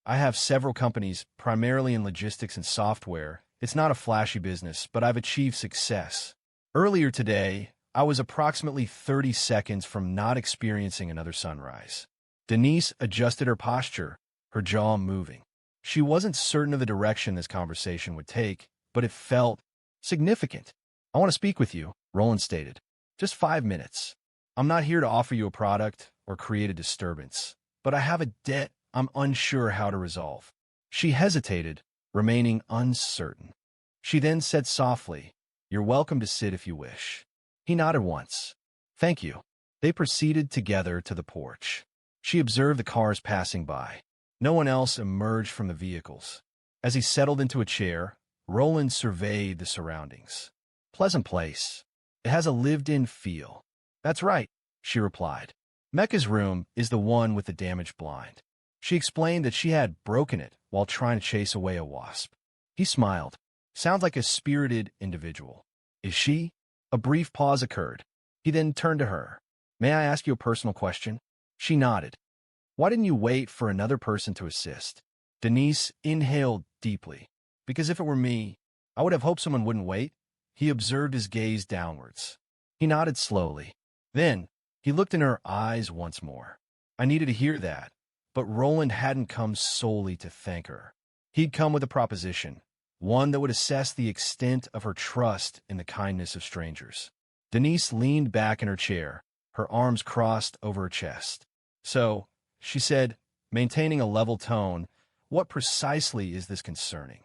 "I have several companies, primarily in logistics and software. It's not a flashy business, but I've achieved success. Earlier today, I was approximately 30 seconds from not experiencing another sunrise." Denise adjusted her posture, her jaw moving. She wasn't certain of the direction this conversation would take, but it felt significant. "I want to speak with you," Roland stated. "Just 5 minutes. I'm not here to offer you a product or create a disturbance, but I have a debt I'm unsure how to resolve." She hesitated, remaining uncertain. She then said softly, "You're welcome to sit if you wish." He nodded once. "Thank you." They proceeded together to the porch. She observed the cars passing by. No one else emerged from the vehicles. As he settled into a chair, Roland surveyed the surroundings. "Pleasant place. It has a lived-in feel." "That's right," she replied. "Mecca's room is the one with the damaged blind." She explained that she had broken it while trying to chase away a wasp. He smiled. "Sounds like a spirited individual." "Is she?" A brief pause occurred. He then turned to her. "May I ask you a personal question?" She nodded. "Why didn't you wait for another person to assist?" Denise inhaled deeply. "Because if it were me, I would have hoped someone wouldn't wait." He observed his gaze downwards. He nodded slowly. Then, he looked in her eyes once more. I needed to hear that, but Roland hadn't come solely to thank her. He'd come with a proposition, one that would assess the extent of her trust in the kindness of strangers. Denise leaned back in her chair, her arms crossed over her chest. "So," she said, maintaining a level tone. What precisely is this concerning?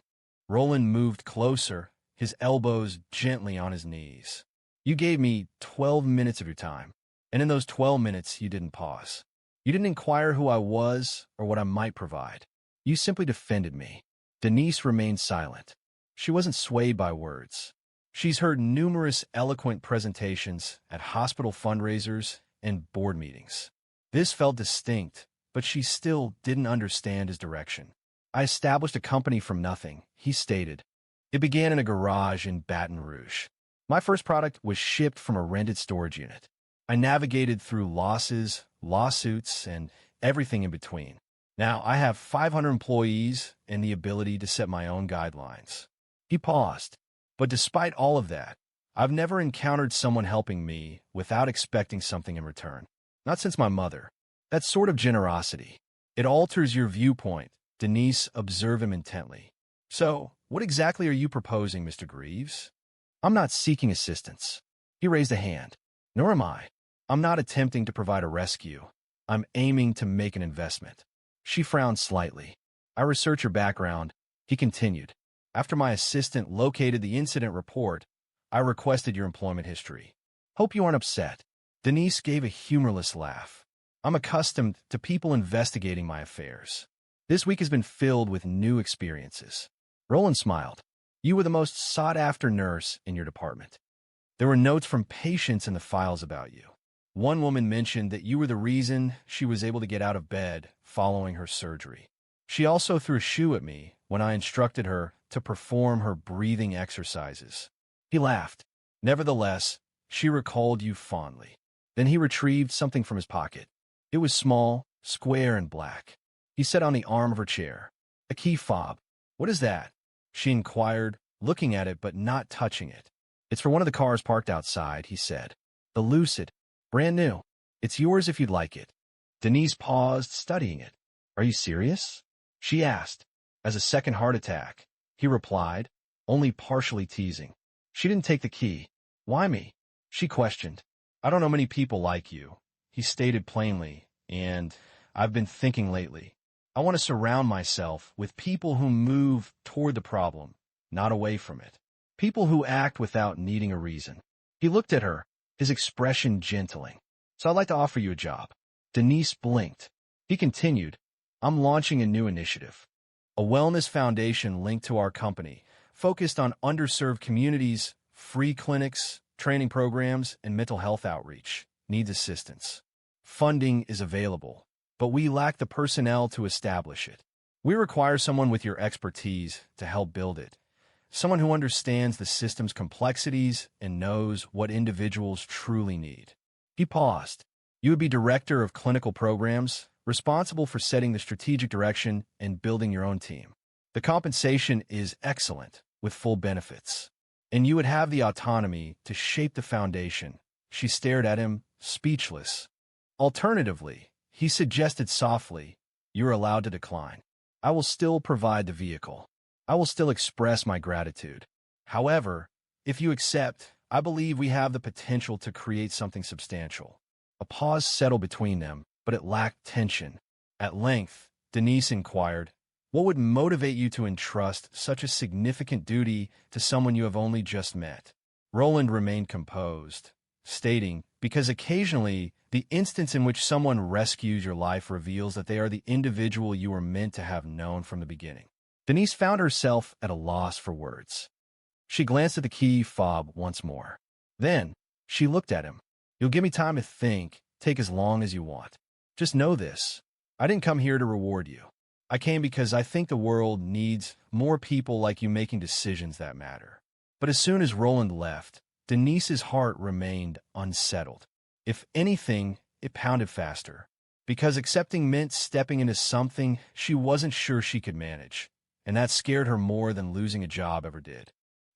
Roland moved closer, his elbows gently on his knees. You gave me 12 minutes of your time, and in those 12 minutes, you didn't pause. You didn't inquire who I was or what I might provide. You simply defended me. Denise remained silent. She wasn't swayed by words. She's heard numerous eloquent presentations at hospital fundraisers and board meetings. This felt distinct, but she still didn't understand his direction. I established a company from nothing, he stated. It began in a garage in Baton Rouge. My first product was shipped from a rented storage unit. I navigated through losses, lawsuits, and everything in between. Now I have 500 employees and the ability to set my own guidelines. He paused. But despite all of that, I've never encountered someone helping me without expecting something in return. Not since my mother. That sort of generosity. It alters your viewpoint. Denise observed him intently. So, what exactly are you proposing, Mr. Greaves? I'm not seeking assistance. He raised a hand. Nor am I. I'm not attempting to provide a rescue. I'm aiming to make an investment. She frowned slightly. I researched your background, he continued. After my assistant located the incident report, I requested your employment history. Hope you aren't upset. Denise gave a humorless laugh. I'm accustomed to people investigating my affairs. This week has been filled with new experiences. Roland smiled. You were the most sought-after nurse in your department. There were notes from patients in the files about you. One woman mentioned that you were the reason she was able to get out of bed following her surgery. She also threw a shoe at me when I instructed her to perform her breathing exercises. He laughed. Nevertheless, she recalled you fondly. Then he retrieved something from his pocket. It was small, square, and black. He sat on the arm of her chair. A key fob. What is that? She inquired, looking at it but not touching it. It's for one of the cars parked outside, he said. The Lucid. Brand new. It's yours if you'd like it. Denise paused, studying it. Are you serious? She asked. As a second heart attack. He replied, only partially teasing. She didn't take the key. Why me? She questioned. I don't know many people like you, he stated plainly, and I've been thinking lately. I want to surround myself with people who move toward the problem, not away from it. People who act without needing a reason. He looked at her, his expression gentling. So I'd like to offer you a job. Denise blinked. He continued, I'm launching a new initiative. A wellness foundation linked to our company, focused on underserved communities, free clinics, training programs, and mental health outreach. Needs assistance. Funding is available, but we lack the personnel to establish it. We require someone with your expertise to help build it. Someone who understands the system's complexities and knows what individuals truly need. He paused. You would be director of clinical programs, responsible for setting the strategic direction and building your own team. The compensation is excellent, with full benefits. And you would have the autonomy to shape the foundation. She stared at him, speechless. Alternatively, he suggested softly, you're allowed to decline. I will still provide the vehicle. I will still express my gratitude. However, if you accept, I believe we have the potential to create something substantial. A pause settled between them, but it lacked tension. At length, Denise inquired, what would motivate you to entrust such a significant duty to someone you have only just met? Roland remained composed, stating, because occasionally, the instance in which someone rescues your life reveals that they are the individual you were meant to have known from the beginning. Denise found herself at a loss for words. She glanced at the key fob once more. Then, she looked at him. You'll give me time to think, take as long as you want. Just know this. I didn't come here to reward you. I came because I think the world needs more people like you making decisions that matter. But as soon as Roland left, Denise's heart remained unsettled. If anything, it pounded faster. Because accepting meant stepping into something she wasn't sure she could manage. And that scared her more than losing a job ever did.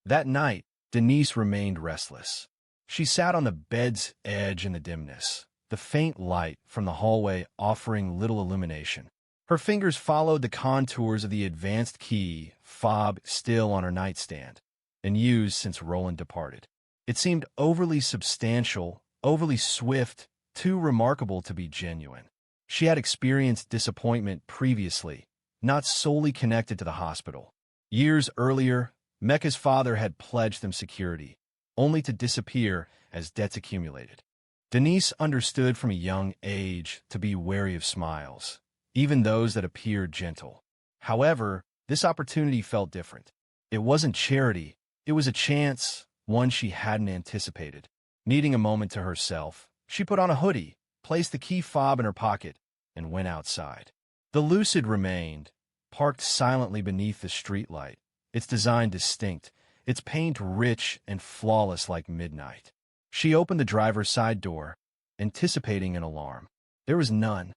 That night, Denise remained restless. She sat on the bed's edge in the dimness, the faint light from the hallway offering little illumination. Her fingers followed the contours of the advanced key fob still on her nightstand, and used since Roland departed. It seemed overly substantial, overly swift, too remarkable to be genuine. She had experienced disappointment previously, not solely connected to the hospital. Years earlier, Mecca's father had pledged them security, only to disappear as debts accumulated. Denise understood from a young age to be wary of smiles, even those that appeared gentle. However, this opportunity felt different. It wasn't charity, it was a chance, one she hadn't anticipated. Needing a moment to herself, she put on a hoodie, placed the key fob in her pocket, and went outside. The Lucid remained, parked silently beneath the streetlight, its design distinct, its paint rich and flawless like midnight. She opened the driver's side door, anticipating an alarm. There was none.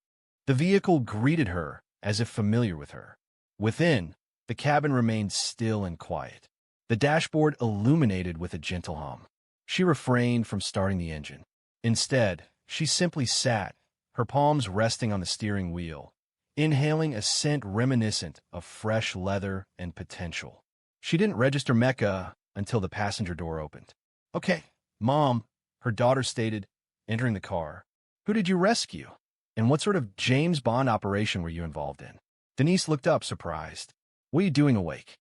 The vehicle greeted her as if familiar with her. Within, the cabin remained still and quiet, the dashboard illuminated with a gentle hum. She refrained from starting the engine. Instead, she simply sat, her palms resting on the steering wheel, inhaling a scent reminiscent of fresh leather and potential. She didn't register Mecca until the passenger door opened. "Okay, Mom," her daughter stated, entering the car. "Who did you rescue? And what sort of James Bond operation were you involved in?" Denise looked up, surprised. "What are you doing awake?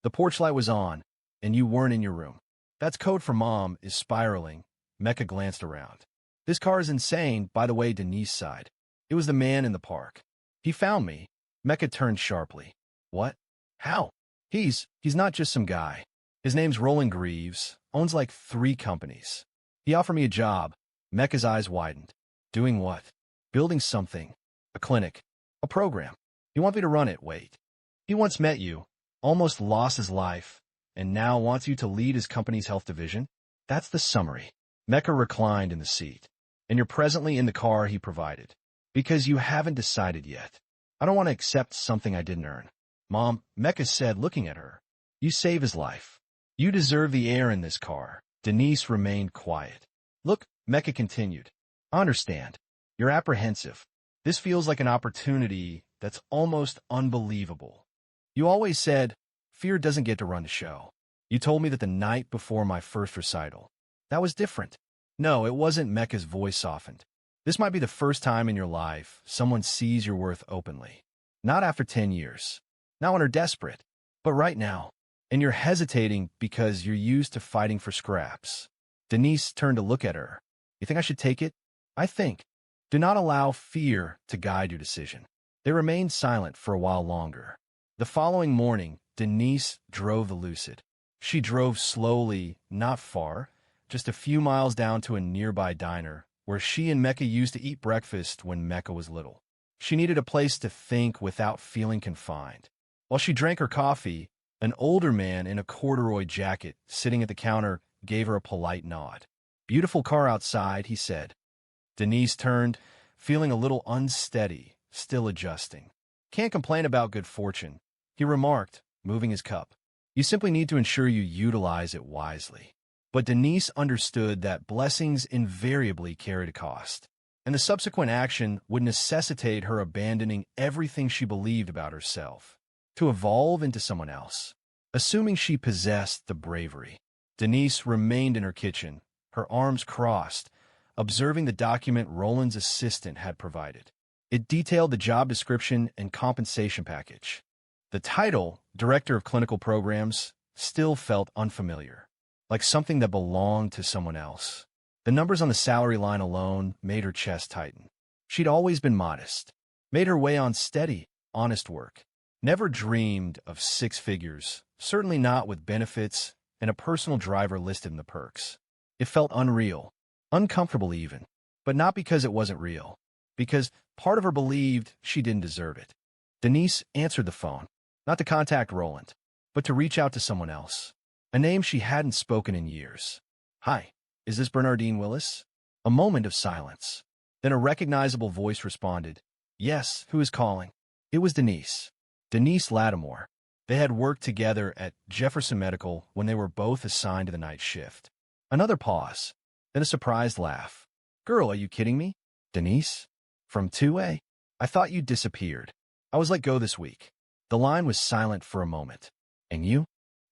The porch light was on, and you weren't in your room." "That's code for Mom is spiraling." Mecca glanced around. "This car is insane," by the way. Denise sighed. "It was the man in the park. He found me." Mecca turned sharply. "What? How?" He's not just some guy. His name's Roland Greaves, owns like 3 companies. He offered me a job." Mecca's eyes widened. "Doing what?" "Building something. A clinic. A program. He wants me to run it." "Wait. He once met you, almost lost his life, and now wants you to lead his company's health division?" "That's the summary." Mecca reclined in the seat. "And you're presently in the car he provided. Because you haven't decided yet. I don't want to accept something I didn't earn." "Mom," Mecca said, looking at her, "you save his life. You deserve the air in this car." Denise remained quiet. "Look," Mecca continued, "I understand. You're apprehensive. This feels like an opportunity that's almost unbelievable. You always said, fear doesn't get to run the show. You told me that the night before my first recital. That was different." "No, it wasn't." Mecca's voice softened. "This might be the first time in your life someone sees your worth openly. Not after 10 years. Not when you're desperate. But right now. And you're hesitating because you're used to fighting for scraps." Denise turned to look at her. "You think I should take it?" "I think. Do not allow fear to guide your decision." They remained silent for a while longer. The following morning, Denise drove the Lucid. She drove slowly, not far, just a few miles down to a nearby diner, where she and Mecca used to eat breakfast when Mecca was little. She needed a place to think without feeling confined. While she drank her coffee, an older man in a corduroy jacket sitting at the counter gave her a polite nod. "Beautiful car outside," he said. Denise turned, feeling a little unsteady, still adjusting. "Can't complain about good fortune," he remarked, moving his cup. "You simply need to ensure you utilize it wisely." But Denise understood that blessings invariably carried a cost, and the subsequent action would necessitate her abandoning everything she believed about herself, to evolve into someone else. Assuming she possessed the bravery, Denise remained in her kitchen, her arms crossed, observing the document Roland's assistant had provided. It detailed the job description and compensation package. The title, Director of Clinical Programs, still felt unfamiliar, like something that belonged to someone else. The numbers on the salary line alone made her chest tighten. She'd always been modest, made her way on steady, honest work. Never dreamed of 6 figures, certainly not with benefits and a personal driver listed in the perks. It felt unreal, uncomfortable even, but not because it wasn't real, because part of her believed she didn't deserve it. Denise answered the phone, not to contact Roland, but to reach out to someone else, a name she hadn't spoken in years. "Hi, is this Bernardine Willis?" A moment of silence. Then a recognizable voice responded, "Yes, who is calling?" It was Denise. Denise Lattimore. They had worked together at Jefferson Medical when they were both assigned to the night shift. Another pause, then a surprised laugh. "Girl, are you kidding me? Denise? From 2A? I thought you disappeared. I was let go this week." The line was silent for a moment. "And you?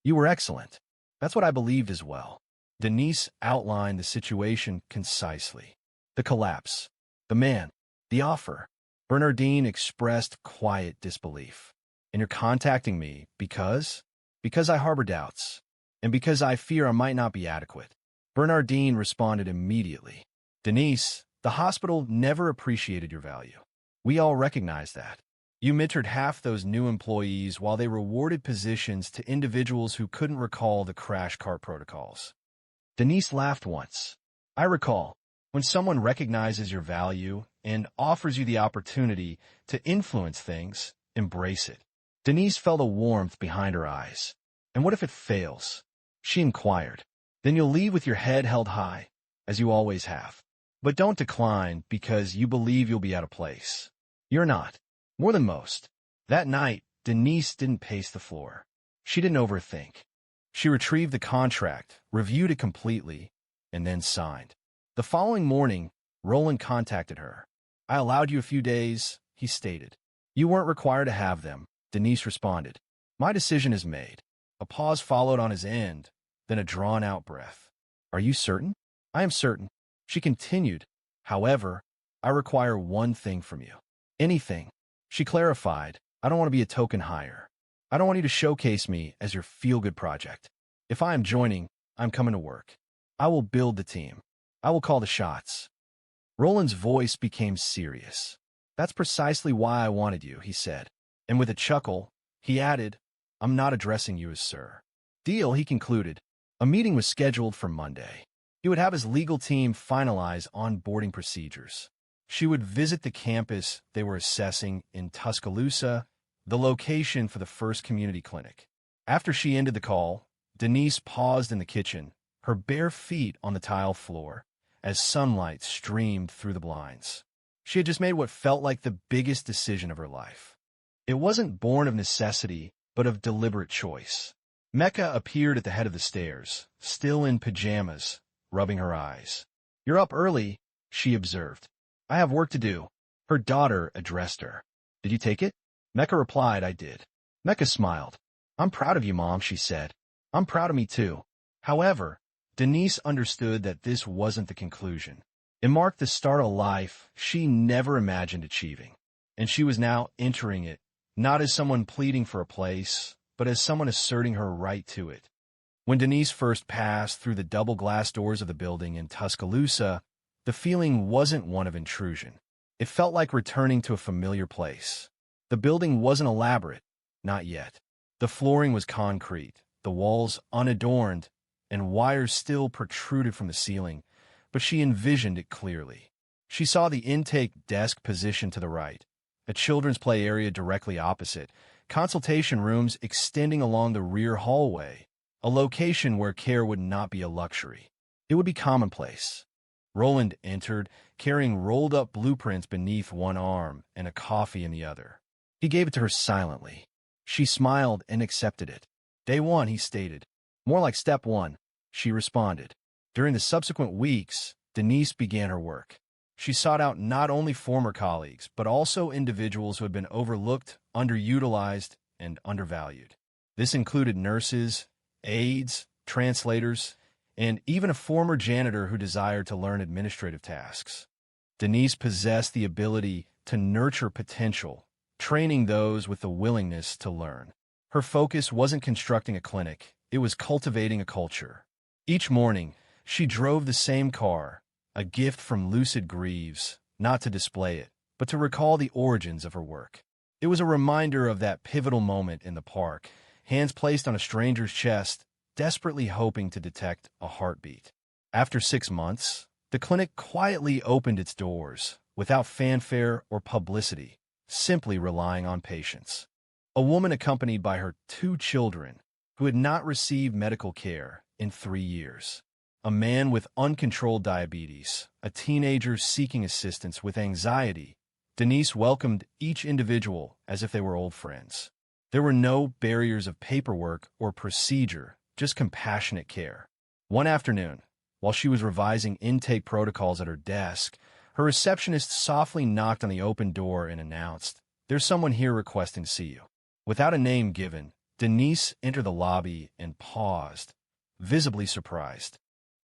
You were excellent." "That's what I believed as well." Denise outlined the situation concisely. The collapse. The man. The offer. Bernardine expressed quiet disbelief. And you're contacting me because? Because I harbor doubts, and because I fear I might not be adequate. Bernardine responded immediately. Denise, the hospital never appreciated your value. We all recognize that. You mentored half those new employees while they rewarded positions to individuals who couldn't recall the crash cart protocols. Denise laughed once. I recall, when someone recognizes your value and offers you the opportunity to influence things, embrace it. Denise felt a warmth behind her eyes. And what if it fails? She inquired. Then you'll leave with your head held high, as you always have. But don't decline because you believe you'll be out of place. You're not. More than most. That night, Denise didn't pace the floor. She didn't overthink. She retrieved the contract, reviewed it completely, and then signed. The following morning, Roland contacted her. I allowed you a few days, he stated. You weren't required to have them, Denise responded. My decision is made. A pause followed on his end, then a drawn-out breath. Are you certain? I am certain. She continued. However, I require one thing from you. Anything. She clarified. I don't want to be a token hire. I don't want you to showcase me as your feel-good project. If I am joining, I'm coming to work. I will build the team. I will call the shots. Roland's voice became serious. That's precisely why I wanted you, he said. And with a chuckle, he added, I'm not addressing you as sir. Deal, he concluded. A meeting was scheduled for Monday. He would have his legal team finalize onboarding procedures. She would visit the campus they were assessing in Tuscaloosa, the location for the first community clinic. After she ended the call, Denise paused in the kitchen, her bare feet on the tile floor, as sunlight streamed through the blinds. She had just made what felt like the biggest decision of her life. It wasn't born of necessity, but of deliberate choice. Mecca appeared at the head of the stairs, still in pajamas, rubbing her eyes. You're up early, she observed. I have work to do. Her daughter addressed her. Did you take it? Mecca replied, I did. Mecca smiled. I'm proud of you, Mom, she said. I'm proud of me, too. However, Denise understood that this wasn't the conclusion. It marked the start of life she never imagined achieving, and she was now entering it, not as someone pleading for a place, but as someone asserting her right to it. When Denise first passed through the double glass doors of the building in Tuscaloosa, the feeling wasn't one of intrusion. It felt like returning to a familiar place. The building wasn't elaborate, not yet. The flooring was concrete, the walls unadorned, and wires still protruded from the ceiling, but she envisioned it clearly. She saw the intake desk positioned to the right, a children's play area directly opposite, consultation rooms extending along the rear hallway, a location where care would not be a luxury. It would be commonplace. Roland entered, carrying rolled-up blueprints beneath one arm and a coffee in the other. He gave it to her silently. She smiled and accepted it. Day one, he stated. More like step one, she responded. During the subsequent weeks, Denise began her work. She sought out not only former colleagues, but also individuals who had been overlooked, underutilized, and undervalued. This included nurses, aides, translators, and even a former janitor who desired to learn administrative tasks. Denise possessed the ability to nurture potential, training those with the willingness to learn. Her focus wasn't constructing a clinic, it was cultivating a culture. Each morning, she drove the same car, a gift from Lucid Greaves, not to display it, but to recall the origins of her work. It was a reminder of that pivotal moment in the park, hands placed on a stranger's chest, desperately hoping to detect a heartbeat. After 6 months, the clinic quietly opened its doors, without fanfare or publicity, simply relying on patience. A woman accompanied by her 2 children, who had not received medical care in 3 years. A man with uncontrolled diabetes, a teenager seeking assistance with anxiety. Denise welcomed each individual as if they were old friends. There were no barriers of paperwork or procedure, just compassionate care. One afternoon, while she was revising intake protocols at her desk, her receptionist softly knocked on the open door and announced, "There's someone here requesting to see you." Without a name given, Denise entered the lobby and paused, visibly surprised.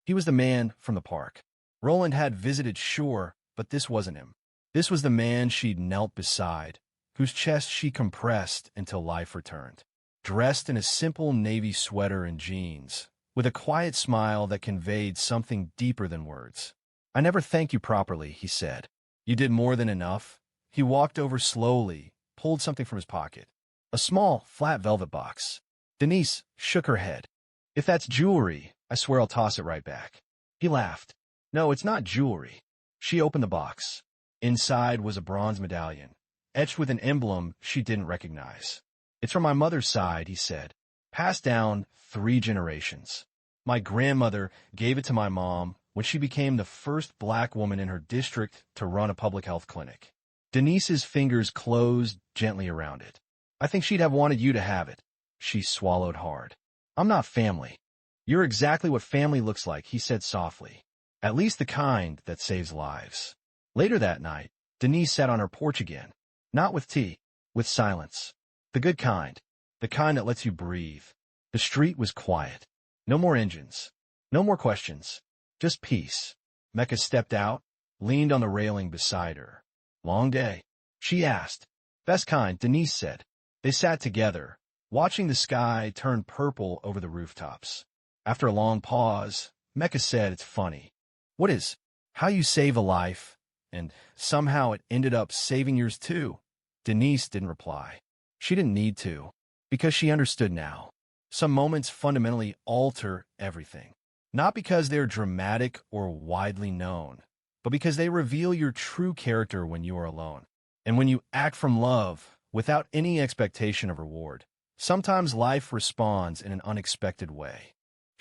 He was the man from the park. Roland had visited, sure, but this wasn't him. This was the man she'd knelt beside, whose chest she compressed until life returned. Dressed in a simple navy sweater and jeans, with a quiet smile that conveyed something deeper than words. "I never thanked you properly," he said. "You did more than enough." He walked over slowly, pulled something from his pocket. A small, flat velvet box. Denise shook her head. "If that's jewelry, I swear I'll toss it right back." He laughed. "No, it's not jewelry." She opened the box. Inside was a bronze medallion, etched with an emblem she didn't recognize. "It's from my mother's side," he said. "Passed down 3 generations. My grandmother gave it to my mom when she became the first black woman in her district to run a public health clinic." Denise's fingers closed gently around it. "I think she'd have wanted you to have it." She swallowed hard. "I'm not family." "You're exactly what family looks like," he said softly. "At least the kind that saves lives." Later that night, Denise sat on her porch again. Not with tea, with silence. The good kind. The kind that lets you breathe. The street was quiet. No more engines. No more questions. Just peace. Mecca stepped out, leaned on the railing beside her. "Long day?" she asked. "Best kind," Denise said. They sat together, watching the sky turn purple over the rooftops. After a long pause, Mecca said, "It's funny. What is? How you save a life, and somehow it ended up saving yours too." Denise didn't reply. She didn't need to, because she understood now. Some moments fundamentally alter everything. Not because they're dramatic or widely known, but because they reveal your true character when you are alone. And when you act from love, without any expectation of reward, sometimes life responds in an unexpected way.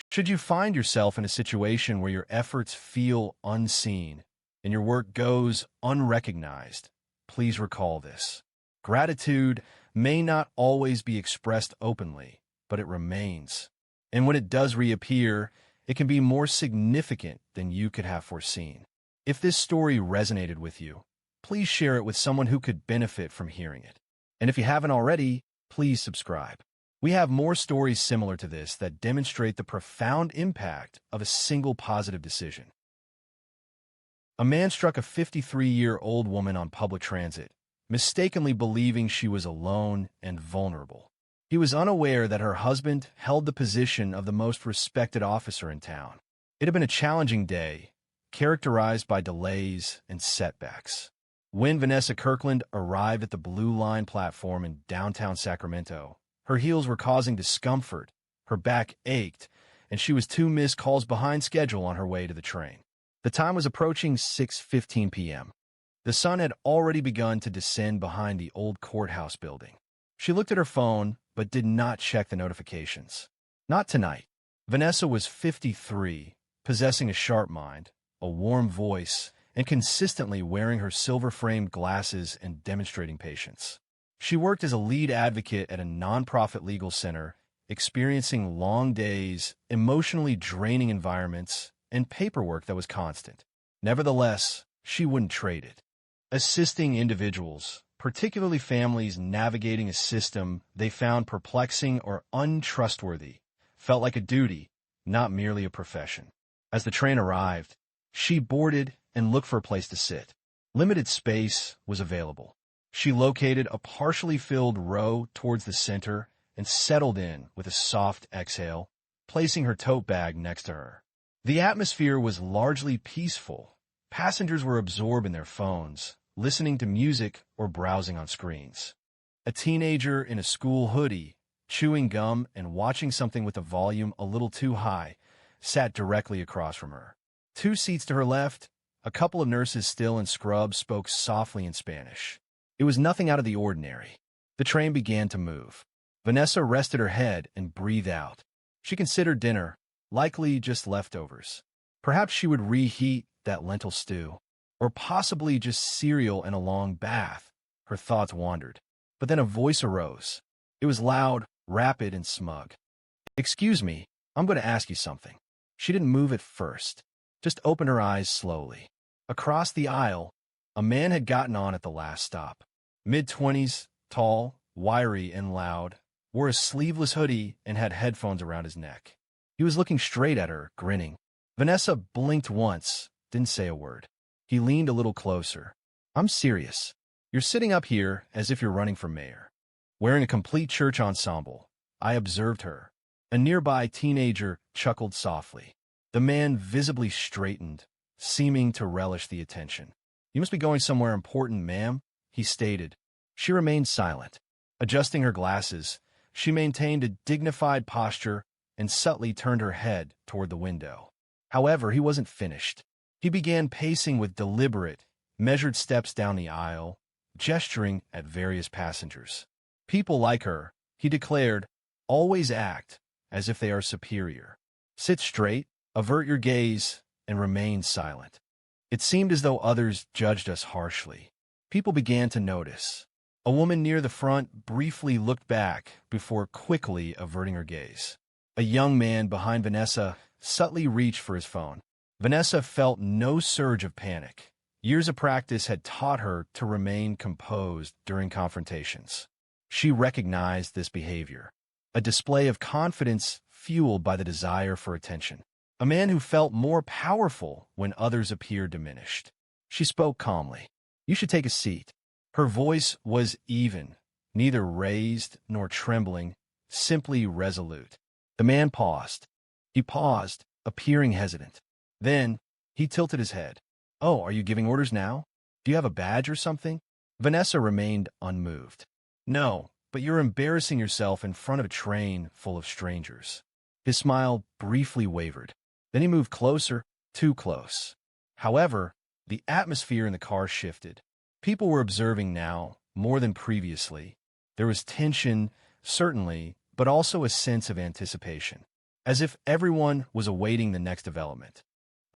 Should you find yourself in a situation where your efforts feel unseen and your work goes unrecognized, please recall this. Gratitude may not always be expressed openly, but it remains. And when it does reappear, it can be more significant than you could have foreseen. If this story resonated with you, please share it with someone who could benefit from hearing it. And if you haven't already, please subscribe. We have more stories similar to this that demonstrate the profound impact of a single positive decision. A man struck a 53-year-old woman on public transit, mistakenly believing she was alone and vulnerable. He was unaware that her husband held the position of the most respected officer in town. It had been a challenging day, characterized by delays and setbacks. When Vanessa Kirkland arrived at the Blue Line platform in downtown Sacramento, her heels were causing discomfort, her back ached, and she was 2 missed calls behind schedule on her way to the train. The time was approaching 6:15 p.m. The sun had already begun to descend behind the old courthouse building. She looked at her phone, but did not check the notifications. Not tonight. Vanessa was 53, possessing a sharp mind, a warm voice, and consistently wearing her silver-framed glasses and demonstrating patience. She worked as a lead advocate at a nonprofit legal center, experiencing long days, emotionally draining environments, and paperwork that was constant. Nevertheless, she wouldn't trade it. Assisting individuals, particularly families navigating a system they found perplexing or untrustworthy, felt like a duty, not merely a profession. As the train arrived, she boarded and looked for a place to sit. Limited space was available. She located a partially filled row towards the center and settled in with a soft exhale, placing her tote bag next to her. The atmosphere was largely peaceful. Passengers were absorbed in their phones, listening to music or browsing on screens. A teenager in a school hoodie, chewing gum and watching something with the volume a little too high, sat directly across from her. 2 seats to her left, a couple of nurses still in scrubs spoke softly in Spanish. It was nothing out of the ordinary. The train began to move. Vanessa rested her head and breathed out. She considered dinner, likely just leftovers. Perhaps she would reheat that lentil stew, or possibly just cereal and a long bath. Her thoughts wandered. But then a voice arose. It was loud, rapid, and smug. "Excuse me, I'm going to ask you something." She didn't move at first, just opened her eyes slowly. Across the aisle, a man had gotten on at the last stop. Mid-20s, tall, wiry, and loud, wore a sleeveless hoodie and had headphones around his neck. He was looking straight at her, grinning. Vanessa blinked once, didn't say a word. He leaned a little closer. I'm serious. You're sitting up here as if you're running for mayor. Wearing a complete church ensemble, I observed her. A nearby teenager chuckled softly. The man visibly straightened, seeming to relish the attention. You must be going somewhere important, ma'am, he stated. She remained silent. Adjusting her glasses, she maintained a dignified posture and subtly turned her head toward the window. However, he wasn't finished. He began pacing with deliberate, measured steps down the aisle, gesturing at various passengers. People like her, he declared, always act as if they are superior. Sit straight, avert your gaze, and remain silent. It seemed as though others judged us harshly. People began to notice. A woman near the front briefly looked back before quickly averting her gaze. A young man behind Vanessa subtly reached for his phone. Vanessa felt no surge of panic. Years of practice had taught her to remain composed during confrontations. She recognized this behavior, a display of confidence fueled by the desire for attention. A man who felt more powerful when others appeared diminished. She spoke calmly. You should take a seat. Her voice was even, neither raised nor trembling, simply resolute. The man paused. He paused, appearing hesitant. Then, he tilted his head. Oh, are you giving orders now? Do you have a badge or something? Vanessa remained unmoved. No, but you're embarrassing yourself in front of a train full of strangers. His smile briefly wavered. Then he moved closer, too close. However, the atmosphere in the car shifted. People were observing now, more than previously. There was tension, certainly, but also a sense of anticipation, as if everyone was awaiting the next development.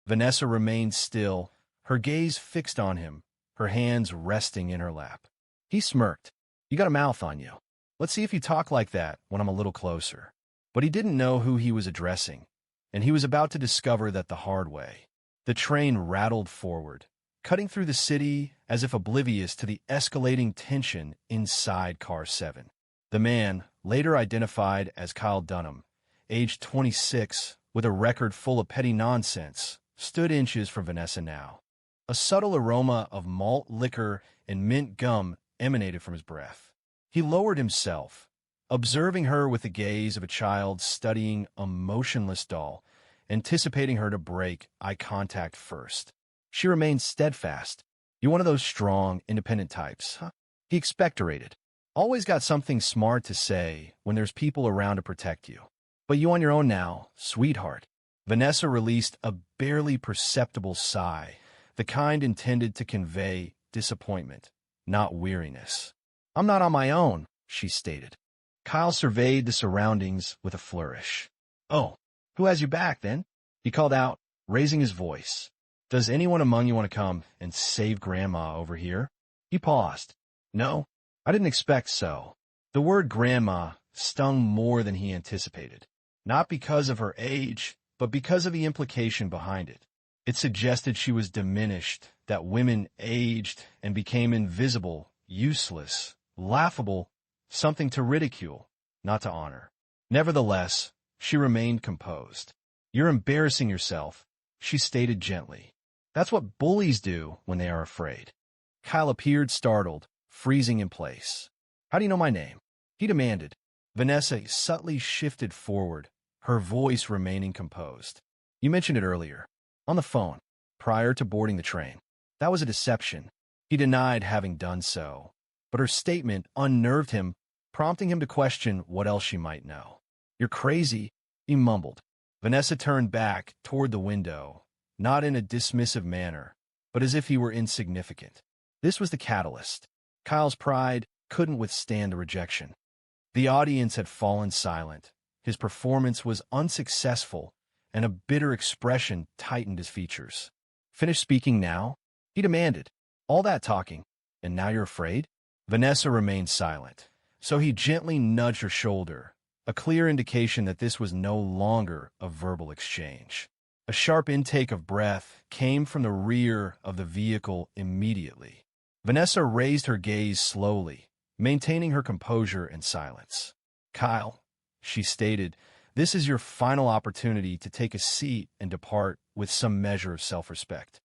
Vanessa remained still, her gaze fixed on him, her hands resting in her lap. He smirked. You got a mouth on you. Let's see if you talk like that when I'm a little closer. But he didn't know who he was addressing, and he was about to discover that the hard way. The train rattled forward, cutting through the city as if oblivious to the escalating tension inside Car 7. The man, later identified as Kyle Dunham, aged 26, with a record full of petty nonsense, stood inches from Vanessa now. A subtle aroma of malt liquor and mint gum emanated from his breath. He lowered himself, observing her with the gaze of a child studying a motionless doll, anticipating her to break eye contact first. She remained steadfast. You're one of those strong, independent types, huh? He expectorated. Always got something smart to say when there's people around to protect you. But you on your own now, sweetheart. Vanessa released a barely perceptible sigh, the kind intended to convey disappointment, not weariness. I'm not on my own, she stated. Kyle surveyed the surroundings with a flourish. Oh, who has your back, then? He called out, raising his voice. Does anyone among you want to come and save Grandma over here? He paused. No, I didn't expect so. The word grandma stung more than he anticipated, not because of her age, but because of the implication behind it. It suggested she was diminished, that women aged and became invisible, useless, laughable, something to ridicule, not to honor. Nevertheless, she remained composed. You're embarrassing yourself, she stated gently. That's what bullies do when they are afraid. Kyle appeared startled, freezing in place. How do you know my name? He demanded. Vanessa subtly shifted forward, her voice remaining composed. You mentioned it earlier. On the phone, prior to boarding the train. That was a deception. He denied having done so, but her statement unnerved him, prompting him to question what else she might know. You're crazy, he mumbled. Vanessa turned back toward the window, not in a dismissive manner, but as if he were insignificant. This was the catalyst. Kyle's pride couldn't withstand the rejection. The audience had fallen silent. His performance was unsuccessful, and a bitter expression tightened his features. Finish speaking now? He demanded. All that talking, and now you're afraid? Vanessa remained silent, so he gently nudged her shoulder, a clear indication that this was no longer a verbal exchange. A sharp intake of breath came from the rear of the vehicle immediately. Vanessa raised her gaze slowly, maintaining her composure and silence. Kyle, she stated, this is your final opportunity to take a seat and depart with some measure of self-respect.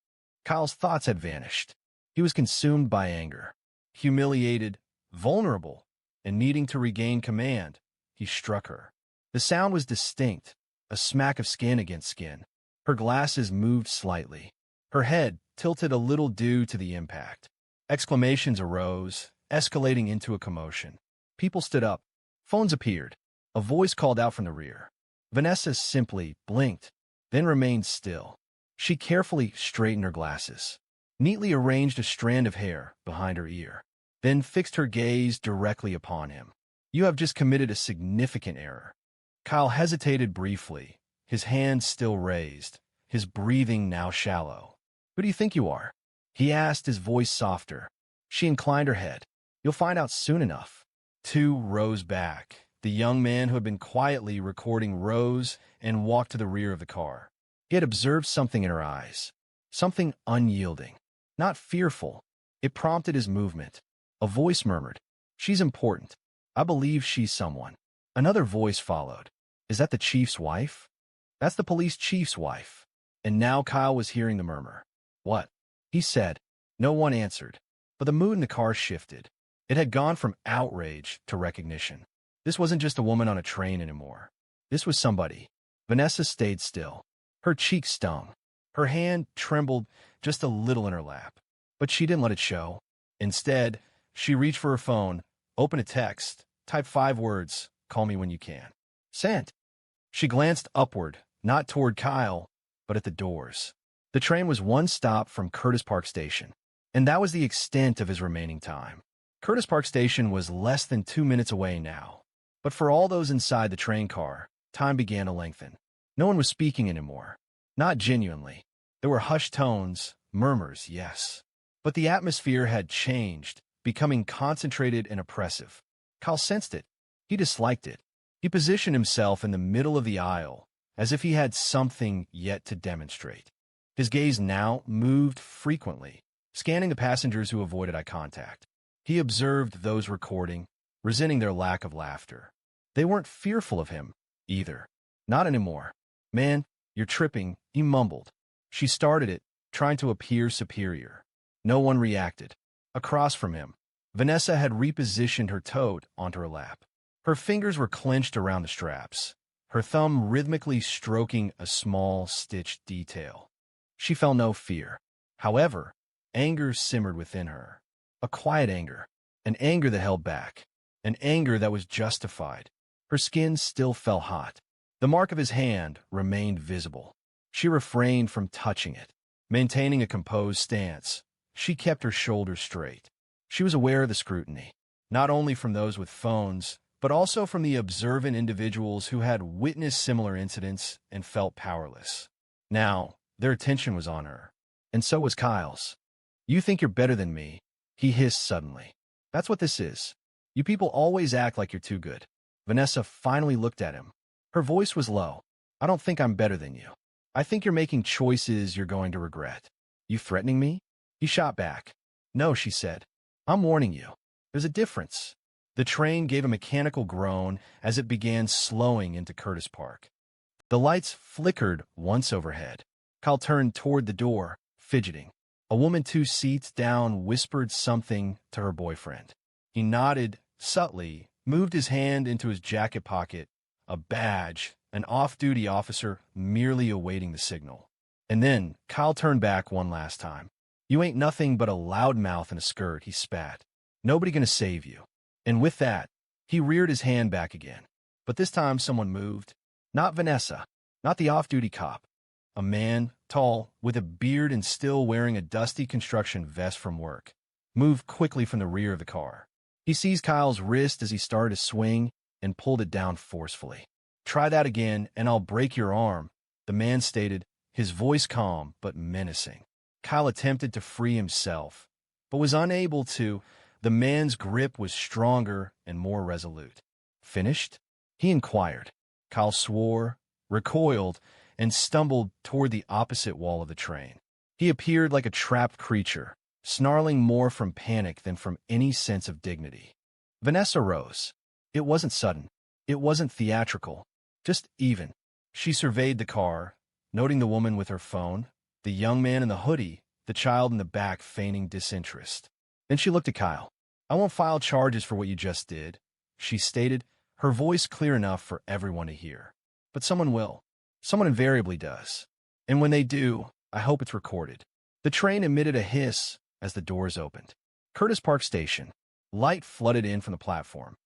Kyle's thoughts had vanished. He was consumed by anger. Humiliated, vulnerable, and needing to regain command, he struck her. The sound was distinct, a smack of skin against skin. Her glasses moved slightly. Her head tilted a little due to the impact. Exclamations arose, escalating into a commotion. People stood up. Phones appeared. A voice called out from the rear. Vanessa simply blinked, then remained still. She carefully straightened her glasses, neatly arranged a strand of hair behind her ear, then fixed her gaze directly upon him. You have just committed a significant error. Kyle hesitated briefly, his hands still raised, his breathing now shallow. Who do you think you are? He asked, his voice softer. She inclined her head. You'll find out soon enough. Two rose back. The young man who had been quietly recording rose and walked to the rear of the car. He had observed something in her eyes, something unyielding, not fearful. It prompted his movement. A voice murmured, "She's important. I believe she's someone." Another voice followed. "Is that the chief's wife?" "That's the police chief's wife." And now Kyle was hearing the murmur. "What?" he said. No one answered, but the mood in the car shifted. It had gone from outrage to recognition. This wasn't just a woman on a train anymore. This was somebody. Vanessa stayed still. Her cheek stung. Her hand trembled just a little in her lap. But she didn't let it show. Instead, she reached for her phone, opened a text, typed 5 words, "Call me when you can." Sent. She glanced upward, not toward Kyle, but at the doors. The train was one stop from Curtis Park Station, and that was the extent of his remaining time. Curtis Park Station was less than 2 minutes away now. But for all those inside the train car, time began to lengthen. No one was speaking anymore. Not genuinely. There were hushed tones, murmurs, yes. But the atmosphere had changed, becoming concentrated and oppressive. Kyle sensed it. He disliked it. He positioned himself in the middle of the aisle, as if he had something yet to demonstrate. His gaze now moved frequently, scanning the passengers who avoided eye contact. He observed those recording, resenting their lack of laughter. They weren't fearful of him, either. Not anymore. "Man, you're tripping," he mumbled. She started it, trying to appear superior. No one reacted. Across from him, Vanessa had repositioned her tote onto her lap. Her fingers were clenched around the straps, her thumb rhythmically stroking a small stitched detail. She felt no fear. However, anger simmered within her. A quiet anger, an anger that held back, an anger that was justified. Her skin still felt hot. The mark of his hand remained visible. She refrained from touching it. Maintaining a composed stance, she kept her shoulders straight. She was aware of the scrutiny, not only from those with phones, but also from the observant individuals who had witnessed similar incidents and felt powerless. Now, their attention was on her, and so was Kyle's. "You think you're better than me," he hissed suddenly. "That's what this is. You people always act like you're too good." Vanessa finally looked at him. Her voice was low. "I don't think I'm better than you. I think you're making choices you're going to regret." "You threatening me?" He shot back. "No," she said. "I'm warning you. There's a difference." The train gave a mechanical groan as it began slowing into Curtis Park. The lights flickered once overhead. Kyle turned toward the door, fidgeting. A woman 2 seats down whispered something to her boyfriend. He nodded subtly, moved his hand into his jacket pocket, a badge, an off-duty officer merely awaiting the signal. And then Kyle turned back one last time. "You ain't nothing but a loudmouth in a skirt," he spat. "Nobody gonna save you." And with that, he reared his hand back again. But this time someone moved. Not Vanessa, not the off-duty cop. A man, tall, with a beard and still wearing a dusty construction vest from work, moved quickly from the rear of the car. He seized Kyle's wrist as he started to swing and pulled it down forcefully. "Try that again, and I'll break your arm," the man stated, his voice calm but menacing. Kyle attempted to free himself, but was unable to. The man's grip was stronger and more resolute. "Finished?" he inquired. Kyle swore, recoiled, and stumbled toward the opposite wall of the train. He appeared like a trapped creature, snarling more from panic than from any sense of dignity. Vanessa rose. It wasn't sudden. It wasn't theatrical. Just even. She surveyed the car, noting the woman with her phone, the young man in the hoodie, the child in the back feigning disinterest. Then she looked at Kyle. "I won't file charges for what you just did," she stated, her voice clear enough for everyone to hear. "But someone will. Someone invariably does. And when they do, I hope it's recorded." The train emitted a hiss as the doors opened. Curtis Park Station. Light flooded in from the platform.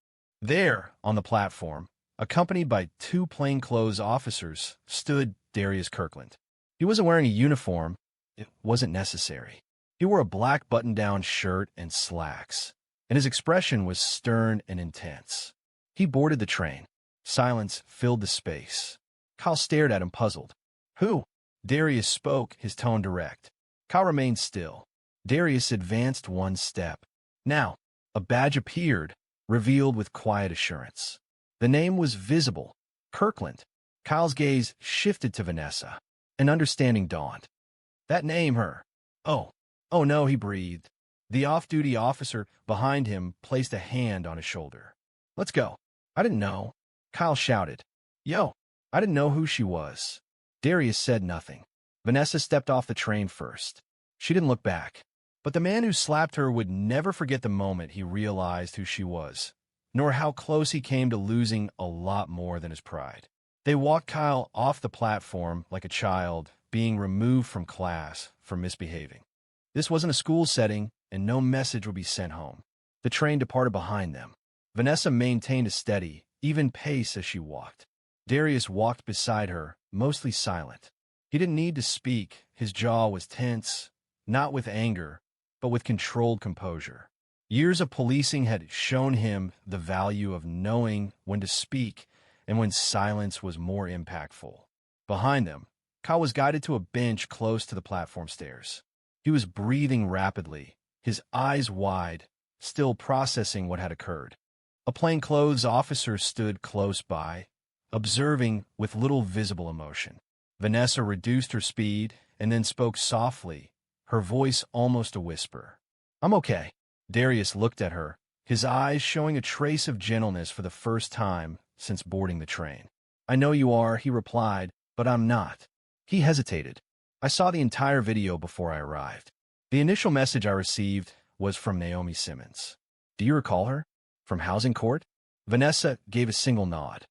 There, on the platform, accompanied by two plainclothes officers, stood Darius Kirkland. He wasn't wearing a uniform. It wasn't necessary. He wore a black button-down shirt and slacks, and his expression was stern and intense. He boarded the train. Silence filled the space. Kyle stared at him, puzzled. "Who?" Darius spoke, his tone direct. Kyle remained still. Darius advanced one step. Now, a badge appeared, revealed with quiet assurance. The name was visible. Kirkland. Kyle's gaze shifted to Vanessa. An understanding dawned. "That name, her." Oh no," he breathed. The off-duty officer behind him placed a hand on his shoulder. "Let's go." "I didn't know." Kyle shouted. "Yo, I didn't know who she was." Darius said nothing. Vanessa stepped off the train first. She didn't look back. But the man who slapped her would never forget the moment he realized who she was, nor how close he came to losing a lot more than his pride. They walked Kyle off the platform like a child being removed from class for misbehaving. This wasn't a school setting, and no message would be sent home. The train departed behind them. Vanessa maintained a steady, even pace as she walked. Darius walked beside her, mostly silent. He didn't need to speak. His jaw was tense, not with anger, but with controlled composure. Years of policing had shown him the value of knowing when to speak and when silence was more impactful. Behind them, Kyle was guided to a bench close to the platform stairs. He was breathing rapidly, his eyes wide, still processing what had occurred. A plainclothes officer stood close by, observing with little visible emotion. Vanessa reduced her speed and then spoke softly, her voice almost a whisper. "I'm okay." Darius looked at her, his eyes showing a trace of gentleness for the first time since boarding the train. "I know you are," he replied, "but I'm not." He hesitated. "I saw the entire video before I arrived. The initial message I received was from Naomi Simmons. Do you recall her? From Housing Court?" Vanessa gave a single nod.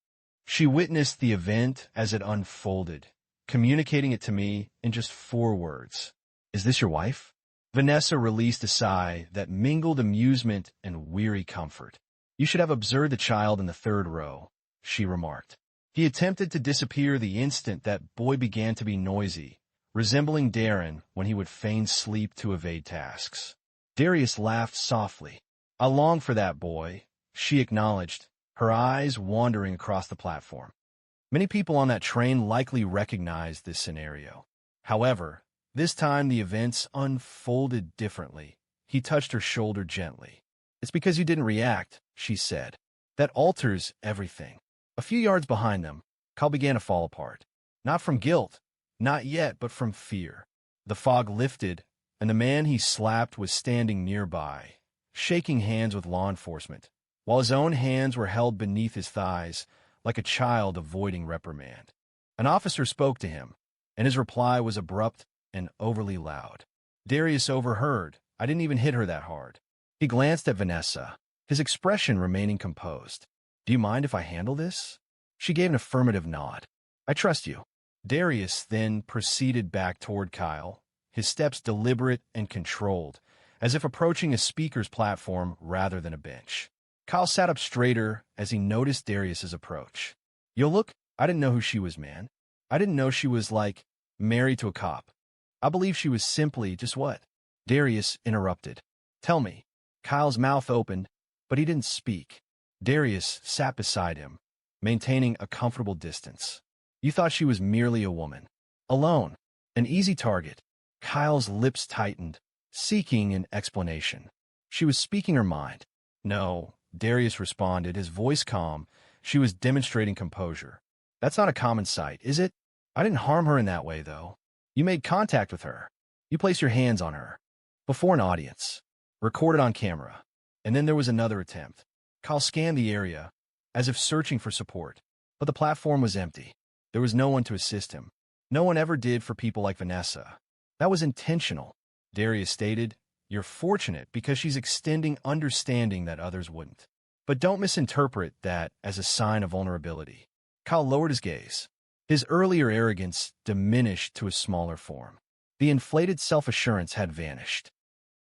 She witnessed the event as it unfolded, communicating it to me in just 4 words. "Is this your wife?" Vanessa released a sigh that mingled amusement and weary comfort. "You should have observed the child in the 3rd row," she remarked. He attempted to disappear the instant that boy began to be noisy, resembling Darren when he would feign sleep to evade tasks. Darius laughed softly. "I long for that boy," she acknowledged, her eyes wandering across the platform. Many people on that train likely recognized this scenario. However, this time the events unfolded differently. He touched her shoulder gently. "It's because you didn't react," she said. "That alters everything." A few yards behind them, Kyle began to fall apart. Not from guilt, not yet, but from fear. The fog lifted, and the man he slapped was standing nearby, shaking hands with law enforcement, while his own hands were held beneath his thighs like a child avoiding reprimand. An officer spoke to him, and his reply was abrupt and overly loud. Darius overheard. "I didn't even hit her that hard." He glanced at Vanessa, his expression remaining composed. "Do you mind if I handle this?" She gave an affirmative nod. "I trust you." Darius then proceeded back toward Kyle, his steps deliberate and controlled, as if approaching a speaker's platform rather than a bench. Kyle sat up straighter as he noticed Darius's approach. "Yo, look, I didn't know who she was, man. I didn't know she was, like, married to a cop. I believe she was simply just what?" Darius interrupted. "Tell me." Kyle's mouth opened, but he didn't speak. Darius sat beside him, maintaining a comfortable distance. "You thought she was merely a woman. Alone. An easy target." Kyle's lips tightened, seeking an explanation. "She was speaking her mind." "No," Darius responded, his voice calm. She was demonstrating composure. "That's not a common sight, is it? I didn't harm her in that way, though. You made contact with her. You placed your hands on her. Before an audience. Recorded on camera. And then there was another attempt." Kyle scanned the area, as if searching for support. But the platform was empty. There was no one to assist him. No one ever did for people like Vanessa. That was intentional. Darius stated. You're fortunate because she's extending understanding that others wouldn't. But don't misinterpret that as a sign of vulnerability. Kyle lowered his gaze. His earlier arrogance diminished to a smaller form. The inflated self-assurance had vanished.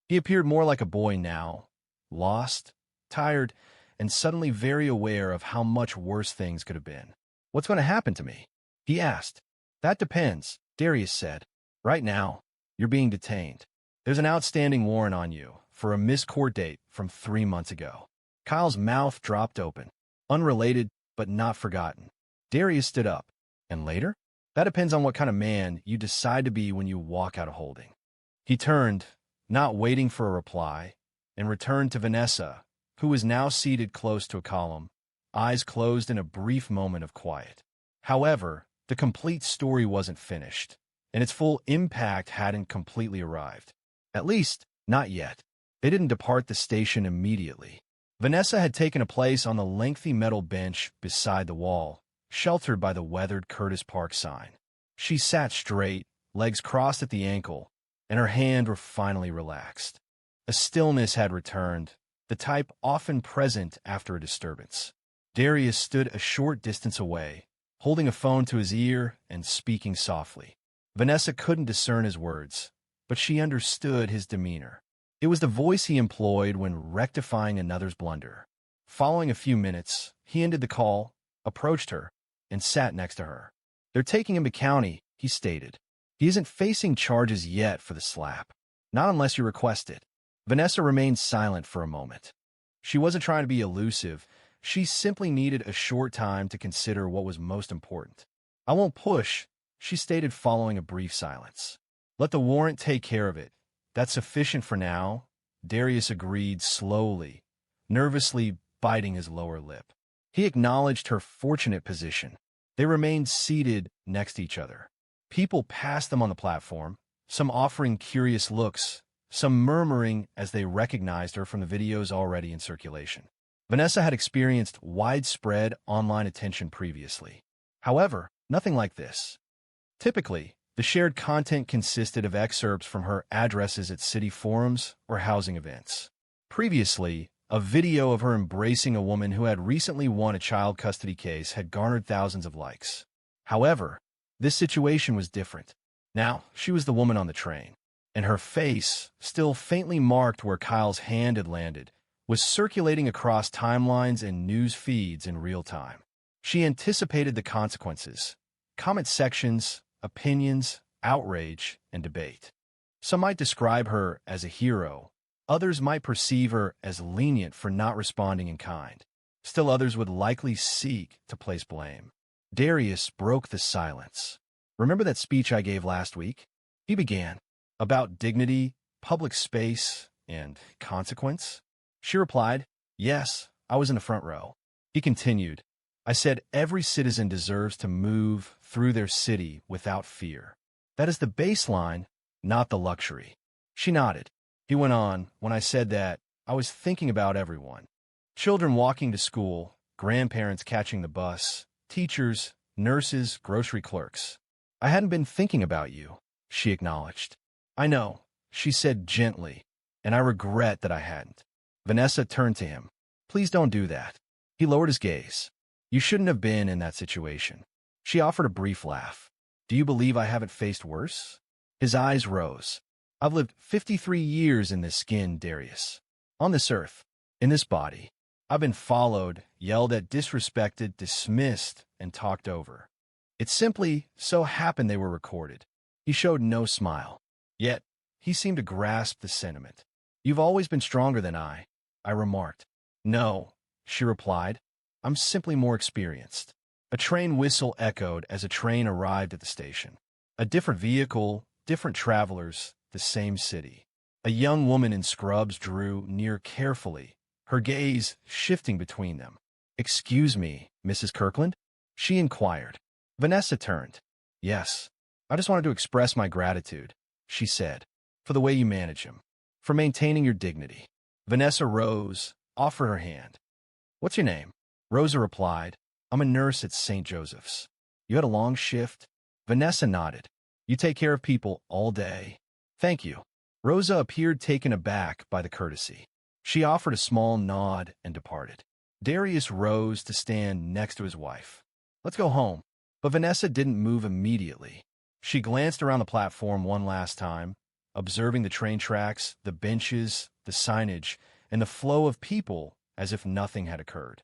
He appeared more like a boy now, lost, tired, and suddenly very aware of how much worse things could have been. What's going to happen to me? He asked. That depends, Darius said. Right now, you're being detained. There's an outstanding warrant on you for a missed court date from 3 months ago. Kyle's mouth dropped open. Unrelated, but not forgotten. Darius stood up. And later? That depends on what kind of man you decide to be when you walk out of holding. He turned, not waiting for a reply, and returned to Vanessa, who was now seated close to a column, eyes closed in a brief moment of quiet. However, the complete story wasn't finished, and its full impact hadn't completely arrived. At least, not yet. They didn't depart the station immediately. Vanessa had taken a place on the lengthy metal bench beside the wall, sheltered by the weathered Curtis Park sign. She sat straight, legs crossed at the ankle, and her hands were finally relaxed. A stillness had returned, the type often present after a disturbance. Darius stood a short distance away, holding a phone to his ear and speaking softly. Vanessa couldn't discern his words, but she understood his demeanor. It was the voice he employed when rectifying another's blunder. Following a few minutes, he ended the call, approached her, and sat next to her. They're taking him to county, he stated. He isn't facing charges yet for the slap. Not unless you request it. Vanessa remained silent for a moment. She wasn't trying to be elusive. She simply needed a short time to consider what was most important. I won't push, she stated following a brief silence. Let the warrant take care of it. That's sufficient for now, Darius agreed slowly, nervously biting his lower lip. He acknowledged her fortunate position. They remained seated next to each other. People passed them on the platform, some offering curious looks, some murmuring as they recognized her from the videos already in circulation. Vanessa had experienced widespread online attention previously. However, nothing like this. Typically, the shared content consisted of excerpts from her addresses at city forums or housing events. Previously, a video of her embracing a woman who had recently won a child custody case had garnered thousands of likes. However, this situation was different. Now, she was the woman on the train, and her face, still faintly marked where Kyle's hand had landed, was circulating across timelines and news feeds in real time. She anticipated the consequences, comment sections, opinions, outrage, and debate. Some might describe her as a hero. Others might perceive her as lenient for not responding in kind. Still others would likely seek to place blame. Darius broke the silence. Remember that speech I gave last week? He began. About dignity, public space, and consequence? She replied, yes, I was in the front row. He continued, I said every citizen deserves to move through their city without fear. That is the baseline, not the luxury. She nodded. He went on, when I said that, I was thinking about everyone. Children walking to school, grandparents catching the bus, teachers, nurses, grocery clerks. I hadn't been thinking about you, she acknowledged. I know, she said gently, and I regret that I hadn't. Vanessa turned to him. Please don't do that. He lowered his gaze. You shouldn't have been in that situation. She offered a brief laugh. Do you believe I haven't faced worse? His eyes rose. I've lived 53 years in this skin, Darius. On this earth, in this body. I've been followed, yelled at, disrespected, dismissed, and talked over. It simply so happened they were recorded. He showed no smile. Yet, he seemed to grasp the sentiment. You've always been stronger than I remarked. No, she replied. I'm simply more experienced. A train whistle echoed as a train arrived at the station. A different vehicle, different travelers, the same city. A young woman in scrubs drew near carefully, her gaze shifting between them. Excuse me, Mrs. Kirkland? She inquired. Vanessa turned. Yes, I just wanted to express my gratitude, she said, for the way you manage him, for maintaining your dignity. Vanessa rose, offered her hand. What's your name? Rosa replied, I'm a nurse at St. Joseph's. You had a long shift? Vanessa nodded. You take care of people all day. Thank you. Rosa appeared taken aback by the courtesy. She offered a small nod and departed. Darius rose to stand next to his wife. "Let's go home." But Vanessa didn't move immediately. She glanced around the platform one last time, observing the train tracks, the benches, the signage, and the flow of people as if nothing had occurred.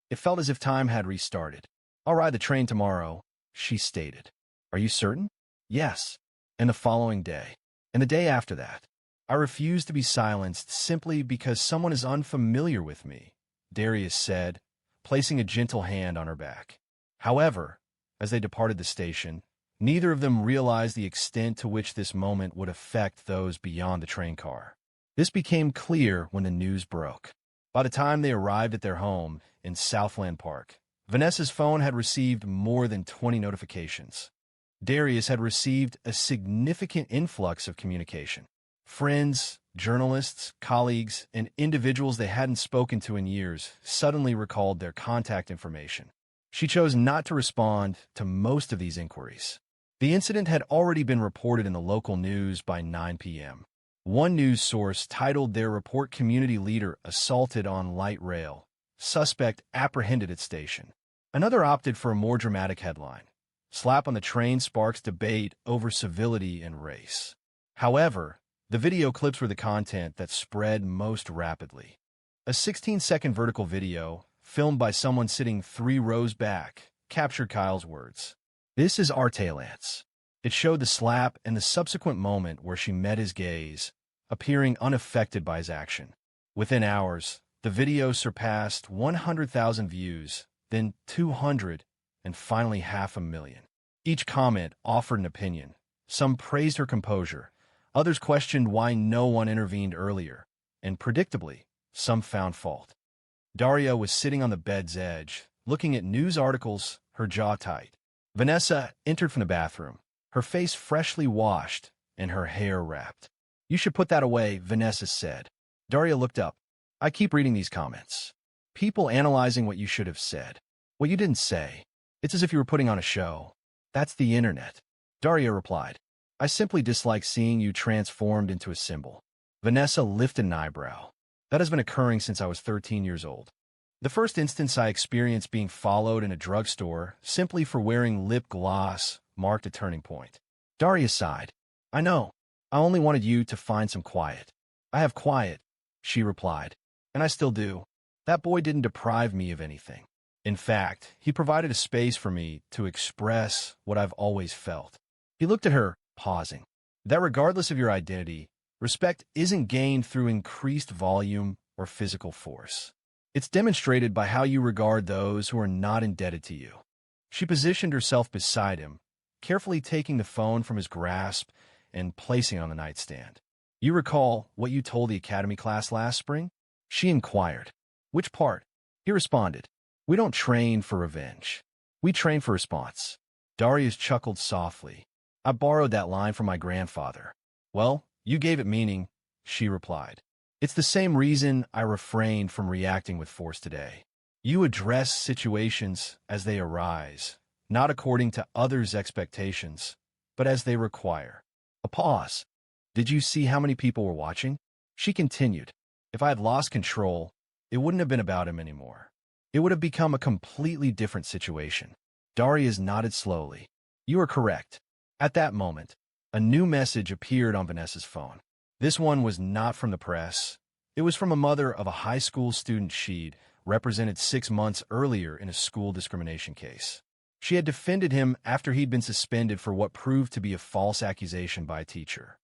It felt as if time had restarted. "I'll ride the train tomorrow," she stated. "Are you certain?" "Yes." And the following day, and the day after that. "I refuse to be silenced simply because someone is unfamiliar with me," Darius said, placing a gentle hand on her back. However, as they departed the station, neither of them realized the extent to which this moment would affect those beyond the train car. This became clear when the news broke. By the time they arrived at their home in Southland Park, Vanessa's phone had received more than 20 notifications. Darius had received a significant influx of communication. Friends, journalists, colleagues, and individuals they hadn't spoken to in years suddenly recalled their contact information. She chose not to respond to most of these inquiries. The incident had already been reported in the local news by 9 p.m. One news source titled their report "Community Leader Assaulted on Light Rail. Suspect Apprehended at Station." Another opted for a more dramatic headline: "Slap on the Train Sparks Debate Over Civility and Race." However, the video clips were the content that spread most rapidly. A 16-second vertical video, filmed by someone sitting 3 rows back, captured Kyle's words. "This is Arte Lance." It showed the slap and the subsequent moment where she met his gaze, appearing unaffected by his action. Within hours, the video surpassed 100,000 views, then 200, and finally 500,000. Each comment offered an opinion. Some praised her composure, others questioned why no one intervened earlier, and predictably, some found fault. Daria was sitting on the bed's edge, looking at news articles, her jaw tight. Vanessa entered from the bathroom, her face freshly washed and her hair wrapped. "You should put that away," Vanessa said. Daria looked up. "I keep reading these comments. People analyzing what you should have said. What you didn't say. It's as if you were putting on a show. That's the internet." Daria replied. "I simply dislike seeing you transformed into a symbol." Vanessa lifted an eyebrow. "That has been occurring since I was 13 years old. The first instance I experienced being followed in a drugstore simply for wearing lip gloss marked a turning point." Daria sighed. "I know. I only wanted you to find some quiet." "I have quiet," she replied. "And I still do. That boy didn't deprive me of anything. In fact, he provided a space for me to express what I've always felt." He looked at her, pausing. "That regardless of your identity, respect isn't gained through increased volume or physical force. It's demonstrated by how you regard those who are not indebted to you." She positioned herself beside him, carefully taking the phone from his grasp and placing it on the nightstand. "You recall what you told the academy class last spring?" she inquired. "Which part?" He responded. "We don't train for revenge. We train for response." Darius chuckled softly. "I borrowed that line from my grandfather." "Well, you gave it meaning," she replied. "It's the same reason I refrained from reacting with force today. You address situations as they arise, not according to others' expectations, but as they require." A pause. "Did you see how many people were watching?" She continued. "If I had lost control, it wouldn't have been about him anymore. It would have become a completely different situation." Darius nodded slowly. "You are correct." At that moment, a new message appeared on Vanessa's phone. This one was not from the press. It was from a mother of a high school student she'd represented 6 months earlier in a school discrimination case. She had defended him after he'd been suspended for what proved to be a false accusation by a teacher.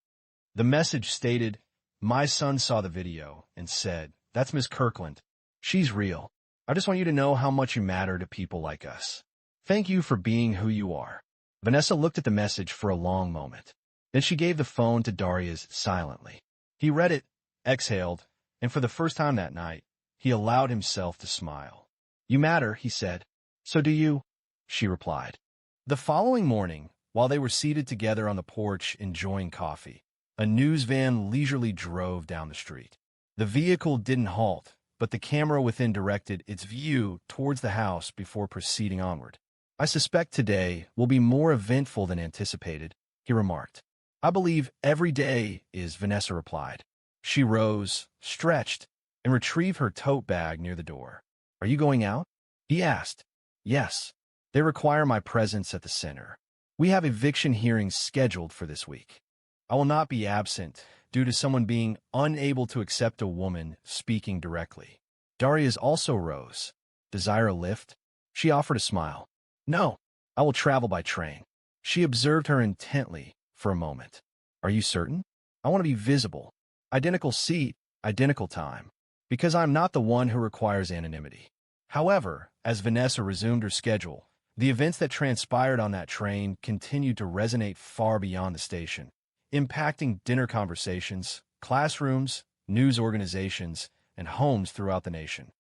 The message stated, "My son saw the video and said, 'That's Miss Kirkland. She's real. I just want you to know how much you matter to people like us. Thank you for being who you are.'" Vanessa looked at the message for a long moment. Then she gave the phone to Darius silently. He read it, exhaled, and for the first time that night, he allowed himself to smile. "You matter," he said. "So do you," she replied. The following morning, while they were seated together on the porch enjoying coffee, a news van leisurely drove down the street. The vehicle didn't halt, but the camera within directed its view towards the house before proceeding onward. "I suspect today will be more eventful than anticipated," he remarked. I believe every day is, Vanessa replied. She rose, stretched, and retrieved her tote bag near the door. Are you going out? He asked. Yes. They require my presence at the center. We have eviction hearings scheduled for this week. I will not be absent due to someone being unable to accept a woman speaking directly. Darius also rose. Desire a lift? She offered a smile. No, I will travel by train. She observed her intently for a moment. Are you certain? I want to be visible. Identical seat, identical time. Because I'm not the one who requires anonymity. However, as Vanessa resumed her schedule, the events that transpired on that train continued to resonate far beyond the station, impacting dinner conversations, classrooms, news organizations, and homes throughout the nation.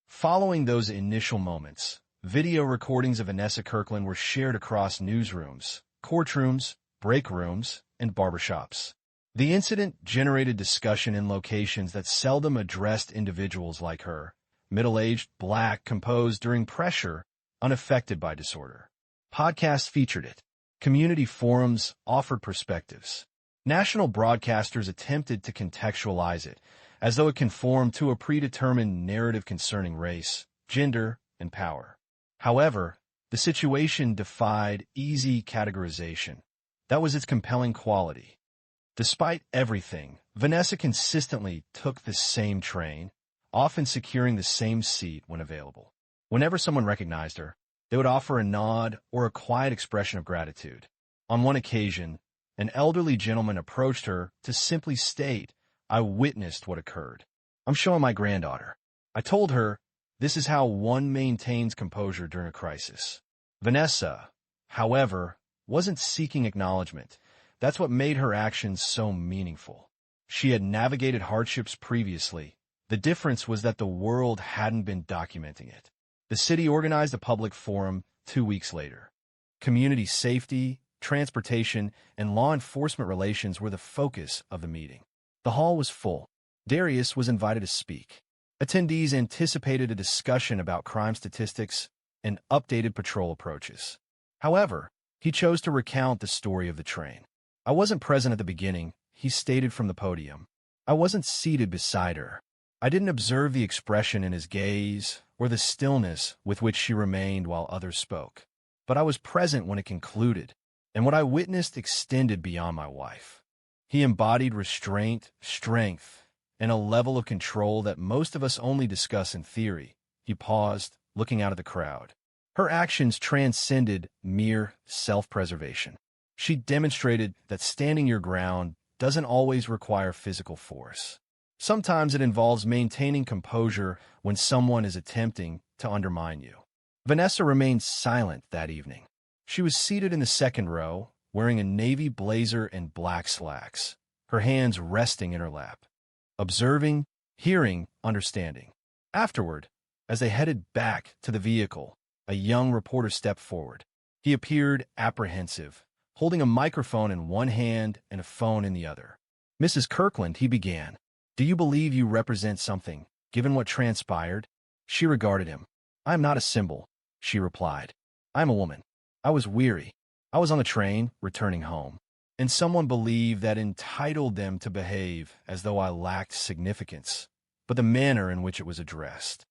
Following those initial moments, video recordings of Vanessa Kirkland were shared across newsrooms, courtrooms, break rooms, and barbershops. The incident generated discussion in locations that seldom addressed individuals like her, middle-aged, black, composed during pressure, unaffected by disorder. Podcasts featured it. Community forums offered perspectives. National broadcasters attempted to contextualize it, as though it conformed to a predetermined narrative concerning race, gender, and power. However, the situation defied easy categorization. That was its compelling quality. Despite everything, Vanessa consistently took the same train, often securing the same seat when available. Whenever someone recognized her, they would offer a nod or a quiet expression of gratitude. On one occasion, an elderly gentleman approached her to simply state, I witnessed what occurred. I'm showing my granddaughter. I told her, this is how one maintains composure during a crisis. Vanessa, however, wasn't seeking acknowledgement. That's what made her actions so meaningful. She had navigated hardships previously. The difference was that the world hadn't been documenting it. The city organized a public forum 2 weeks later. Community safety, transportation, and law enforcement relations were the focus of the meeting. The hall was full. Darius was invited to speak. Attendees anticipated a discussion about crime statistics and updated patrol approaches. However, he chose to recount the story of the train. I wasn't present at the beginning, he stated from the podium. I wasn't seated beside her. I didn't observe the expression in his gaze or the stillness with which she remained while others spoke. But I was present when it concluded, and what I witnessed extended beyond my wife. He embodied restraint, strength, and a level of control that most of us only discuss in theory. He paused, looking out at the crowd. Her actions transcended mere self-preservation. She demonstrated that standing your ground doesn't always require physical force. Sometimes it involves maintaining composure when someone is attempting to undermine you. Vanessa remained silent that evening. She was seated in the second row, wearing a navy blazer and black slacks, her hands resting in her lap. Observing, hearing, understanding. Afterward, as they headed back to the vehicle, a young reporter stepped forward. He appeared apprehensive, holding a microphone in one hand and a phone in the other. Mrs. Kirkland, he began, do you believe you represent something, given what transpired? She regarded him. I am not a symbol, she replied. I am a woman. I was weary. I was on the train, returning home, and someone believed that entitled them to behave as though I lacked significance, but the manner in which it was addressed.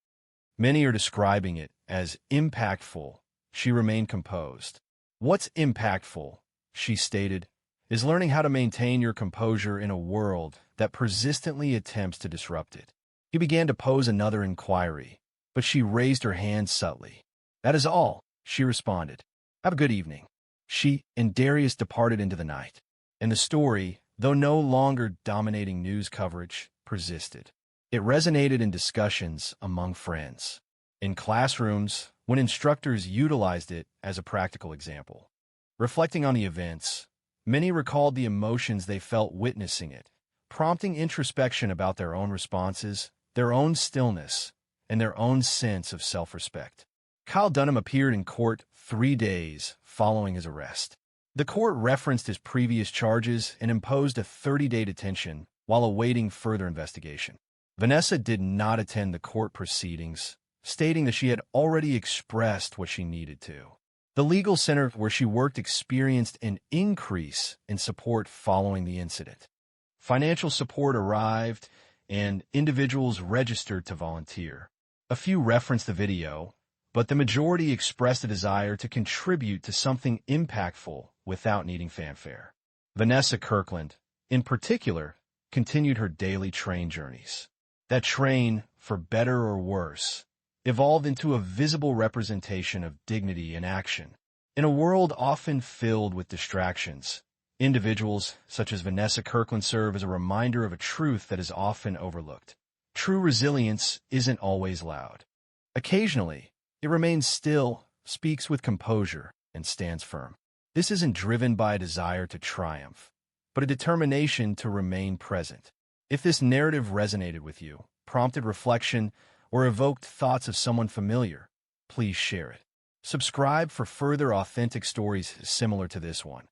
Many are describing it as impactful. She remained composed. What's impactful, she stated, is learning how to maintain your composure in a world that persistently attempts to disrupt it. He began to pose another inquiry, but she raised her hand subtly. That is all, she responded. Have a good evening. She and Darius departed into the night, and the story, though no longer dominating news coverage, persisted. It resonated in discussions among friends, in classrooms, when instructors utilized it as a practical example. Reflecting on the events, many recalled the emotions they felt witnessing it, prompting introspection about their own responses, their own stillness, and their own sense of self-respect. Kyle Dunham appeared in court 3 days following his arrest. The court referenced his previous charges and imposed a 30-day detention while awaiting further investigation. Vanessa did not attend the court proceedings, stating that she had already expressed what she needed to. The legal center where she worked experienced an increase in support following the incident. Financial support arrived, and individuals registered to volunteer. A few referenced the video, but the majority expressed a desire to contribute to something impactful without needing fanfare. Vanessa Kirkland, in particular, continued her daily train journeys. That train, for better or worse, evolved into a visible representation of dignity in action. In a world often filled with distractions, individuals such as Vanessa Kirkland serve as a reminder of a truth that is often overlooked. True resilience isn't always loud. Occasionally, it remains still, speaks with composure, and stands firm. This isn't driven by a desire to triumph, but a determination to remain present. If this narrative resonated with you, prompted reflection, or evoked thoughts of someone familiar, please share it. Subscribe for further authentic stories similar to this one,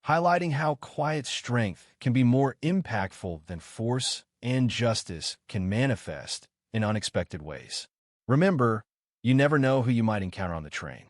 highlighting how quiet strength can be more impactful than force and justice can manifest in unexpected ways. Remember, you never know who you might encounter on the train.